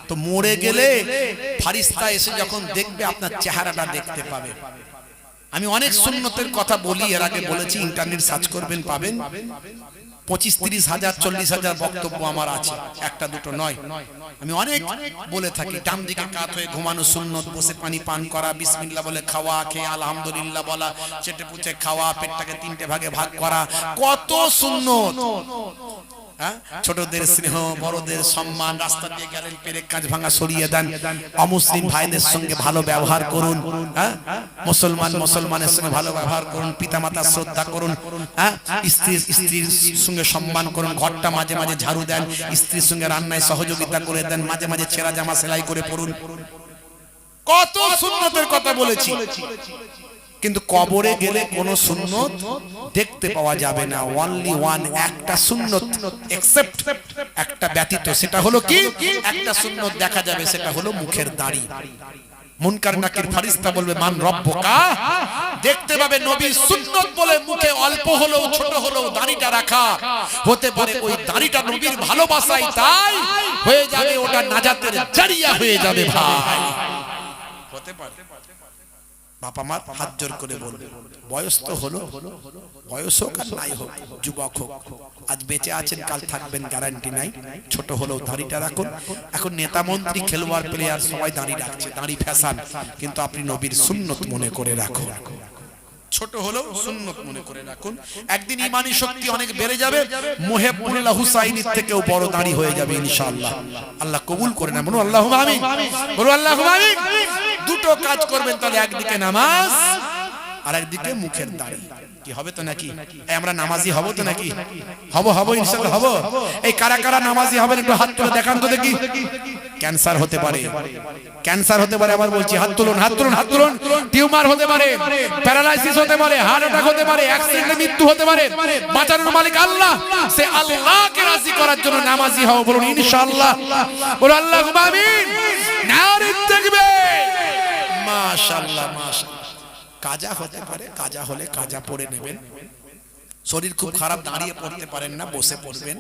তো মরে গেলে ফারিস্তা এসে যখন দেখবে, আপনার চেহারাটা দেখতে পাবে। আমি অনেক সুন্নতের কথা বলি, এর আগে বলেছি, ইন্টারনেট সার্চ করবেন পাবেন। 25-30 হাজার 40 হাজার বক্তব্য আমার আছে, একটা দুটো নয়। আমি অনেক বলে থাকি। ডান দিকে কাত হয়ে ঘুমানো সুন্নত, বসে পানি পান করা, বিসমিল্লাহ বলে খাওয়া, খেয়ে আলহামদুলিল্লাহ বলা, চেটে পুচে খাওয়া, পেটটাকে 3টে ভাগে ভাগ করা, কত সুন্নত। ছোটদের স্নেহ, বড়দের সম্মান, রাস্তা দিয়ে গেলেন পেরেক কাঁচ ভাঙা সরিয়ে দেন, অমুসলিম ভাইদের সঙ্গে ভালো ব্যবহার করুন, মুসলমান মুসলমানের সঙ্গে ভালো ব্যবহার করুন, পিতামাতার শ্রদ্ধা করুন, স্ত্রীর সঙ্গে সম্মান করুন, ঘরটা মাঝে মাঝে ঝাড়ু দেন, স্ত্রীর সঙ্গে রান্নায় সহযোগিতা করে দেন, মাঝে মাঝে ছেঁড়া জামা সেলাই করে পড়ুন। কত সুন্নতের কথা বলেছি, কিন্তু কবরে গেলে কোন সুন্নত দেখতে পাওয়া যাবে না। অনলি ওয়ান, একটা সুন্নত, এক্সেপ্ট একটা ব্যতীত। সেটা হলো কি? একটা সুন্নত দেখা যাবে, সেটা হলো মুখের দাড়ি। মুনকার নাকির ফারিস্তা বলবে মান রব্বুকা, দেখতে পাবে নবীর সুন্নত বলে মুখে অল্প হলেও ছোট হলেও দাড়িটা রাখা। হতে পারে ওই দাড়িটা নবীর ভালোবাসায় তাই হয়ে যাবে, ওটা নাজাতের জারিয়া হয়ে যাবে ভাই, হতে পারে। বাবা মা হাত জোর করে বলবে, বয়স তো হলো, বয়স হোক আর নাই হোক, যুবক হোক, আজ বেঁচে আছেন কাল থাকবেন গ্যারান্টি নাই, ছোট হলেও দাড়িটা রাখুন। এখন নেতা মন্ত্রী খেলোয়াড় প্লেয়ার সবাই দাড়ি রাখছে, দাড়ি ফ্যাশন, কিন্তু আপনি নবীর সুন্নত মনে করে রাখুন, ছোট হলেও সুন্নত মনে করে রাখুন। একদিন ইমানি শক্তি অনেক বেড়ে যাবে, মুহিবুল্লাহ হুসাইনির থেকেও বড় দাড়ি হয়ে যাবে ইনশাআল্লাহ। আল্লাহ কবুল করে না, বলুন আল্লাহুম্মা আমিন, বলুন আল্লাহুম্মা আমিন। দুটো কাজ করবেন তাহলে, একদিকে নামাজ আর একদিকে মুখের দাড়ি। কি হবে তো নাকি? আমরা নামাজি হব তো নাকি? হব ইনশাআল্লাহ হব। এই কারা কারা নামাজি হবেন একটু হাত তুলে দেখান তো দেখি। ক্যান্সার হতে পারে, ক্যান্সার হতে পারে, আবার বলছি হাত তুলুন, হাত তুলুন, হাত তুলুন। টিউমার হতে পারে, প্যারালাইসিস হতে পারে, হার্ট অ্যাটাক হতে পারে, অ্যাক্সিডেন্টে মৃত্যু হতে পারে। বাঁচানোর মালিক আল্লাহ, সে আল্লাহকে রাজি করার জন্য নামাজি হও, বলুন ইনশাআল্লাহ, বলুন আল্লাহুম্মা আমিন। নারে তাকবীর, মাশাআল্লাহ মাশাআল্লাহ। কাজা হতে পারে, কাজা হলে কাজা পড়ে নেবেন। শরীর খুব খারাপ, দাঁড়িয়ে পড়তে পারেন না, বসে পড়বেন।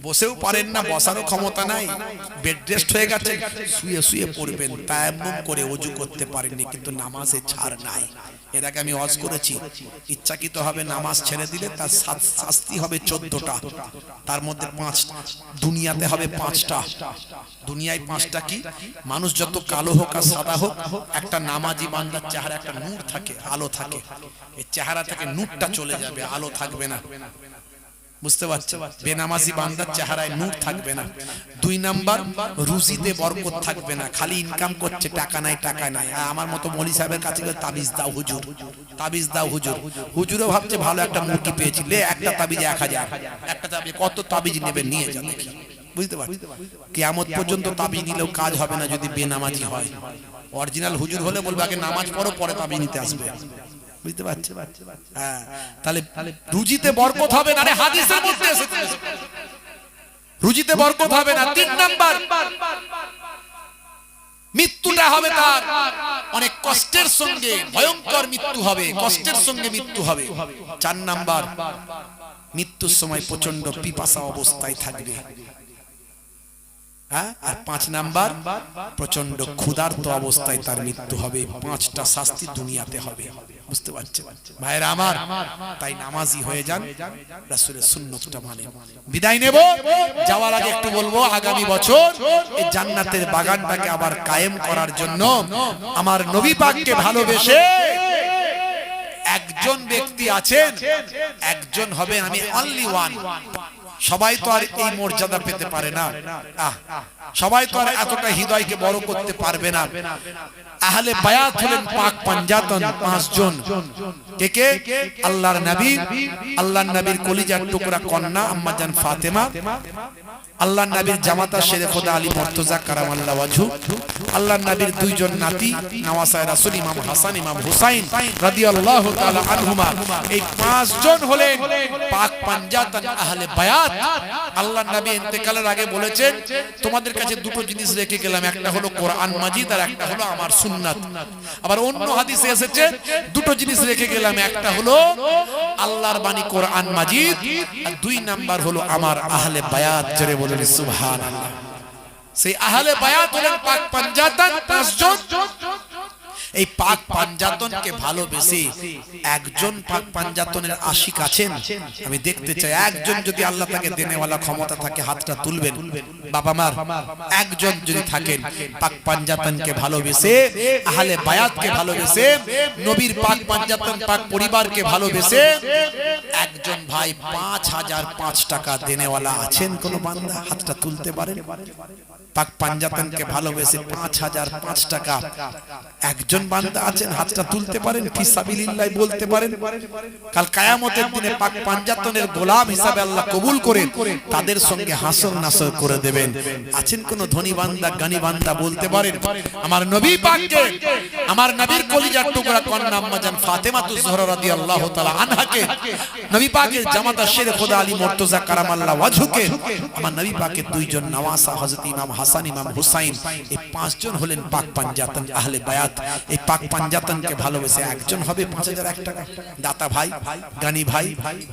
বসেও পারেন না, বসারও ক্ষমতা নাই, বেড রেস্ট হয়ে গেছে, শুয়ে শুয়ে পড়বেন। তায়াম্মুম করে ওযু করতে পারেননি, কিন্তু নামাজে ছাড় নাই। এর আগে আমি ওয়াজ করেছি, ইচ্ছাকৃত হবে নামাজ ছেড়ে দিলে তার শাস্তি হবে 14টা, তার মধ্যে 5 দুনিয়াতে হবে 5টা। দুনিয়ায় 5টা কি? মানুষ যত কালো হোক আর সাদা হোক, একটা নামাজি বান্দার চেহারা একটা নূর থাকে, আলো থাকে। এই চেহারা থেকে নূরটা চলে যাবে, আলো থাকবে না। বুঝতে পারছেন? বেনামাজি বান্দার চেহারায় নূর থাকবে না। 2 নাম্বার, রুজিতে বরকত থাকবে না, খালি ইনকাম করছে, টাকা নাই টাকা নাই। আমার মতো মৌলী সাহেবের কাছে গিয়ে তাবিজ দাও হুজুর, তাবিজ দাও হুজুর। হুজুরও ভাবছে ভালো একটা মুরগি পেয়েছি, লে একটা তাবিজ 1000, একটা তাবিজ কত তাবিজ নেবে নিয়ে যাবে। বুঝতে পারছেন? কিয়ামত পর্যন্ত তাবিজ নিলেও কাজ হবে না যদি বেনামাজি হয়। অরিজিনাল হুজুর হলে বলবে আগে নামাজ পড়ো, পরে তাবিজ নিতে আসবে। বুঝতে পারছেন? হ্যাঁ, তাহলে রুজিতে বরকত হবে না, হাদিসের মধ্যে এসেছে রুজিতে বরকত হবে না। 3 নাম্বার, মৃত্যুটা হবে তার অনেক কষ্টের সঙ্গে, ভয়ঙ্কর মৃত্যু হবে, কষ্টের সঙ্গে মৃত্যু হবে। 4 নাম্বার, মৃত্যুর সময় প্রচন্ড পিপাসা অবস্থায় থাকবে। আর 5 নাম্বার, প্রচন্ড ক্ষুধার্ত অবস্থায় তার মৃত্যু হবে। 5টা শাস্তি দুনিয়াতে হবে। বুঝতে পারছেন ভাইরা আমার? তাই নামাজি হয়ে যান, রাসূলের সুন্নতটা মানেন। বিদায় নেব, যাওয়ার আগে একটু বলবো, আগামী বছর এই জান্নাতের বাগানটাকে আবার কায়েম করার জন্য আমার নবী পাককে ভালোবেসে একজন ব্যক্তি আছেন, একজন হবে, আমি অনলি ওয়ান। সবাই তো আর এই মর্যাদা পেতে পারে না, সবাই তো আর এতটা হৃদয়কে বড় করতে পারবে না। আহলে বায়াত হলেন পাক পাঞ্জাতন 5 জন। কে কে? আল্লাহর নবী, আল্লাহর নবীর কলিজার টুকরা কন্যা আম্মা জান ফাতেমা, আল্লাহর নবীর জামাতা শেরে খোদা আলী মুর্তজা কারামাল্লাহু ওয়াজহু, আল্লাহর নবীর 2 জন নাতি নওয়াসায়ে রাসূল ইমাম হাসান ইমাম হুসাইন রাদিয়াল্লাহু তাআলা আনহুমা। এই 5 জন হলেন পাক পাঞ্জাতন আহলে বায়াত। আল্লাহর নবী ইন্তেকালের আগে বলেছেন, তোমাদের কাছে 2টো জিনিস রেখে গেলাম, একটা হলো কোরআন মাজিদ আর একটা হলো আমার সুন্নাত। আবার অন্য হাদিসে এসেছে 2টো জিনিস রেখে গেলাম, একটা হলো আল্লাহর বাণী কোরআন মাজিদ, আর 2 নাম্বার হলো আমার আহলে বায়াত। জোরে বলেন সুবহানাল্লাহ। সেই আহলে বায়াত হলেন পাক পাঞ্জাতন 5 জন। এই পাক পাঞ্জাতনকে ভালোবেসে একজন পাক পাঞ্জাতনের আশিক আছেন? আমি দেখতে চাই একজন, যদি আল্লাহ তাকে দেনেওয়ালা ক্ষমতা থাকে হাতটা তুলবেন। বাবা মার একজন যদি থাকেন পাক পাঞ্জাতনকে ভালোবেসে, আহলে বায়াতকে ভালোবেসে, নবীর পাক পাঞ্জাতন পাক পরিবারকে ভালোবেসে একজন ভাই 5005 টাকা দেনেওয়ালা আছেন কোন বান্দা? হাতটা তুলতে পারেন? পাক পাঞ্জাতনকে ভালোবেসে 5005 টাকা একজন বান্দা আছেন? হাতটা তুলতে পারেন? ফিসাবিলিল্লাহ বলতে পারেন? কাল কিয়ামতের দিনে পাক পাঞ্জাতনের গোলাম হিসাবে আল্লাহ কবুল করে তাদের সঙ্গে হাসর নাসর করে দেবেন। আছেন কোন ধনী বান্দা, জ্ঞানী বান্দা? বলতে পারেন? আমার নবী পাককে, আমার নবীর কলিজার টুকরা কন্যা আম্মা জান ফাতেমাতুজ জোহরা রাদিয়াল্লাহু তাআলা আনহাকে, নবী পাকের জামাতা শেরে খোদা আলী মুর্তজা কারামাল্লাহু ওয়াজহুকে, আমার নবী পাকের 2 জন নওয়াসা হযরত ইমাম হাসান, ইমাম হুসাইন, এই পাঁচজন হলেন পাক পাঞ্জাতন আহলে বায়াত। এই পাক পাঞ্জাতনকে ভালোবেসে একজন হবে 5001 টাকা দাতা ভাই, গানি ভাই,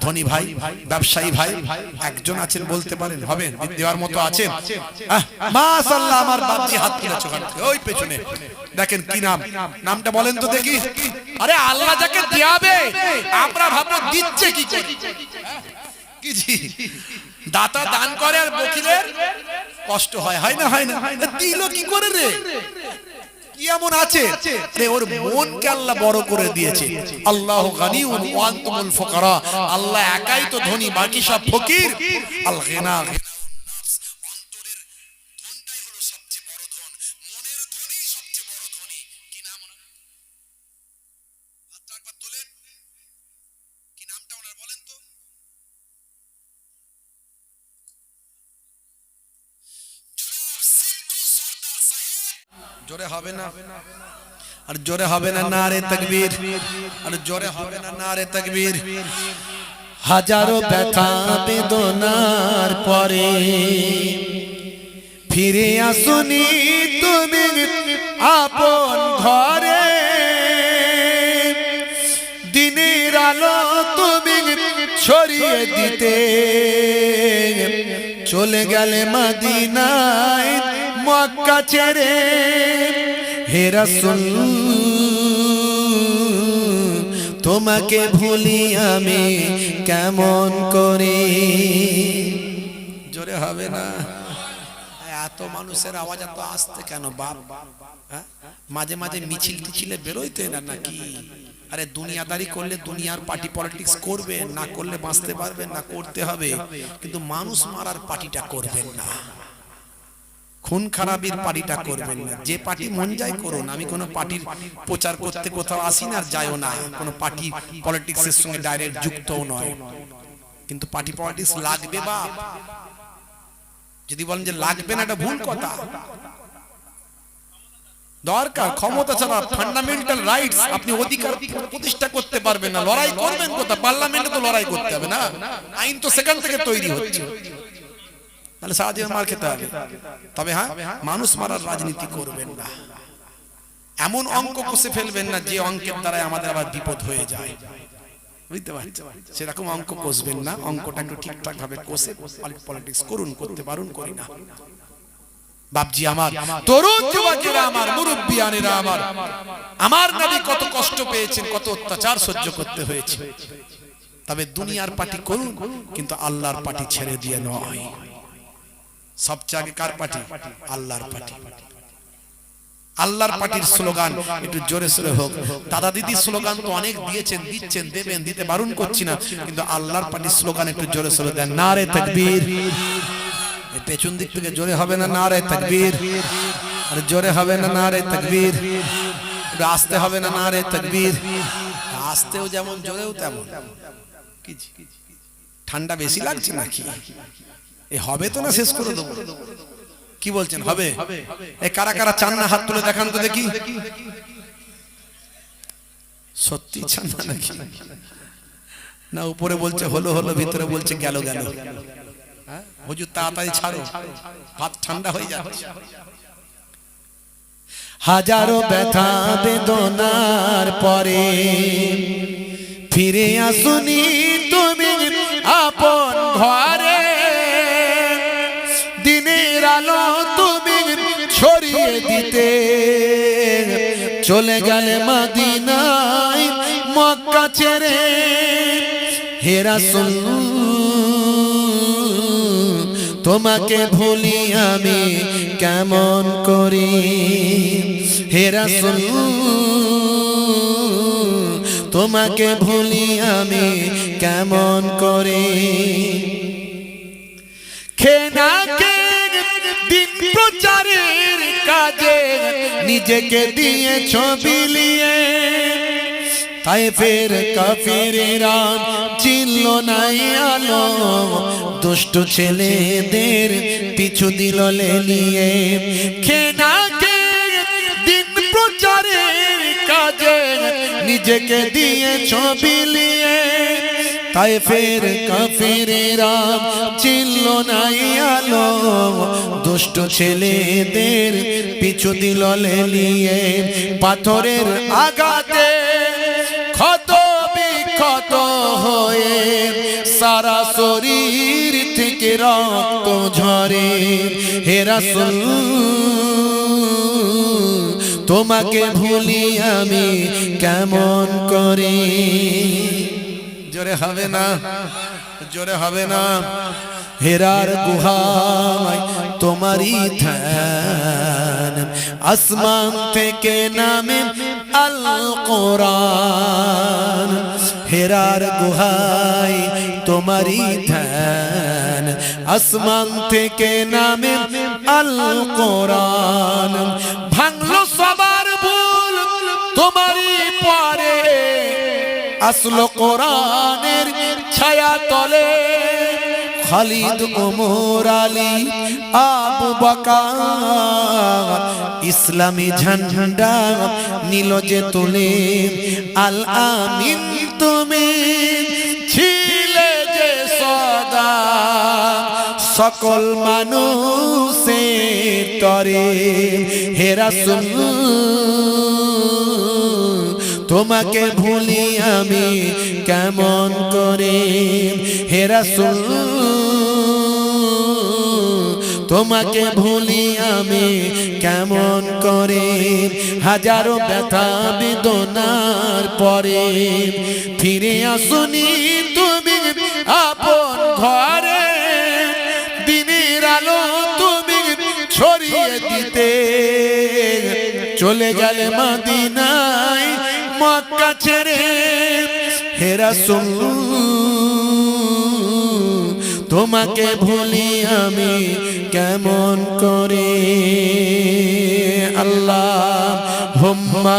ধনী ভাই, ব্যবসায়ী ভাই, একজন আছেন বলতে পারেন হবে দেওয়ার মতো আছেন? মাশাআল্লাহ, আমার বাপজি হাত তুলেছে ওই পেছনে, দেখেন কি নাম, নামটা বলেন তো দেখি। আরে আল্লাহ যাকে দিয়াবে আমরা ভাববো দিচ্ছে কি করে, কি জি দাতা দান করে আর বকিলের কষ্ট হয়, হয় না? হয় না? দিল কি করে রে, কি এমন আছে রে, ওর মনকে আল্লাহ বড় করে দিয়েছে। আল্লাহু গানিউন ওয়া আনতুমুল ফুকারা, আল্লাহ একাই তো ধনী, বাকি সব ফকির। আল গিনা, অন্তরের ধনটাই হলো সবচেয়ে বড় ধন, মনের ধনই সবচেয়ে বড় ধনী। কি নাম ওনার? হাতটা একবার তোলেন, কি নামটা ওনার বলেন তো? জোরে হবে না, আর জোরে হবে না নারে তাকবীর, আর জোরে হবে না নারে তাকবীর। হাজারো ব্যথা বেদনার পরে ফিরে আসুনি তুমি আপন ঘরে, দিনের আলো তুমি ছড়িয়ে দিতে চলে গেলে মদিনায় মক্কা ছেড়ে। হে রাসূল তোমাকে ভুলি আমি কেমন করে। জোরে হবে না? এত মানুষের আওয়াজ এত আসতে কেন বাপ? মাঝে মাঝে মিছিল টিছিলে বেরোইতে না নাকি? আরে দুনিয়াদারি করলে দুনিয়ার পার্টি পলিটিক্স করবেন, না করলে বাঁচতে পারবেন না, করতে হবে, কিন্তু মানুষ মারার পার্টিটা করবেন না, খুন খারাপির পার্টিটা করবেন না। যে পার্টি মন যায় করুন, আমি কোনো পার্টির প্রচার করতে কোথাও আসি না আর যাইও না, কোনো পার্টি পলিটিক্সের সঙ্গে ডাইরেক্ট যুক্তও নয়, কিন্তু পার্টি পলিটিক্স লাগবে বাপ। যদি বলেন যে লাগবে না, এটা ভুল কথা। দরকার ক্ষমতা ছাড়া ফান্ডামেন্টাল রাইটস, আপনি অধিকার প্রতিষ্ঠা করতে পারবেন না, লড়াই করবেন কোথা? পার্লামেন্টে তো লড়াই করতে হবে না, আইন তো সেখান থেকে তৈরি হচ্ছে, তাহলে সারা জীবন মার খেতে হবে। তবে হ্যাঁ, মানুষ মারার রাজনীতি করবেন না, এমন অঙ্ক কষে ফেলবেন না যে অঙ্কের দ্বারা আমাদের আবার বিপদ হয়ে যায়, বুঝতে পারছেন? সেরকম অঙ্ক কষবেন না, অঙ্কটা একটু ঠিকঠাক ভাবে কষে পলিটিক্স করুন, করতে পারুন, করি না। বাপজি আমার, তরুণ যুবকেরা আমার, মুরব্বিয়ানেরা আমার, আমার নবী কত কষ্ট পেয়েছেন, কত অত্যাচার সহ্য করতে হয়েছে। তবে দুনিয়ার পার্টি করুন, কিন্তু আল্লাহর পার্টি ছেড়ে দিয়ে নয়। সবচেয়ে আগে কার পার্টি? আল্লাহর পার্টি। আল্লাহর পার্টির স্লোগান একটু জোরে সোরে হোক। দাদা দিদি স্লোগান তো অনেক দিয়েছেন, দিচ্ছেন, দেবেন, দিতে বারণ করছি না, কিন্তু আল্লাহর পার্টির স্লোগান একটু জোরে সোরে দেন। নারে তাকবীর। পেছন দিক থেকে জোরে হবে না নারে তাকবীর, আর জোরে হবে না নারে তাকবীর, আসতে হবে না নারে তাকবীর, আসতেও যেমন জোরেও তেমন। ঠান্ডা বেশি লাগছে নাকি? এ হবে তো না, শেষ করে দেবো। কি বলছেন, হবে? এ কারা কারা চান না হাত তুলে দেখান তো দেখি। সত্যি চান না নাকি? না উপরে বলছে হলো হলো, ভিতরে বলছে গেল গেল। হুজুর তাড়াতাড়ি ছাড়ো, হাত ঠান্ডা হয়ে যাচ্ছে। হাজারো ব্যথা বেদনার পরে ফিরে আসুনি তুমি আপন ঘরে, দিনের আলো তুমি ছড়িয়ে দিতে চলে গেলে মদিনায় মক্কা ছেড়ে। হে রাসূল তোমাকে ভুলি আমি কেমন করি। হে রাসূল তোমাকে ভুলি আমি কেমন করে। খেনাকে দিন প্রচারের কাজে নিজেকে দিয়েছ বিলিয়ে, তায়েফের কাফিরেরা চিনল না আলো, দুষ্ট ছেলেদের পিছু দিল লেলিয়ে। খেনাকে দিন প্রচারের কাজে নিজেকে দিয়েছ বিলিয়ে, তায়েফের কাফেরেরা চিনল না আলো, দুষ্ট ছেলেদের পিছু দিল লেলিয়ে, পাথরের আঘাতে ক্ষত বিক্ষত হয়ে সারা শরীর থেকে রক্ত ঝরে। হে রাসূল তোমাকে ভুলি আমি কেমন করে। জোরে হবে না, জোরে হবে না। হেরার গুহায় তোমারই ধ্যান, আসমান থেকে নামে আল কোরআন। হেরার গুহায় তোমারই ধ্যান, আসমান থেকে নামে আল কোরআন। ভাঙলো সবার ভুল তোমারই পরে, আসলো কোরআনের ছায়া তলে। খালিদ ওমর আলী আবু বকর ইসলামী ঝান্ডা নিল যে তুলে। আল আমিন তুমি ছিলে যে সদা সকল মানুষের তরে। হে রাসূল তোমাকে ভুলি আমি কেমন করে। হে রাসূল তোমাকে ভুলি আমি কেমন করে। হাজারো ব্যথা বেদনার পরে ফিরে আসুনি তুমি আপন ঘরে। দিনের আলো তুমি ছড়িয়ে দিতে চলে গেলে মদিনায় মক্কা ছেড়ে। হে রাসূল তোমাকে ভুলি আমি কেমন করে। আল্লাহুম্মা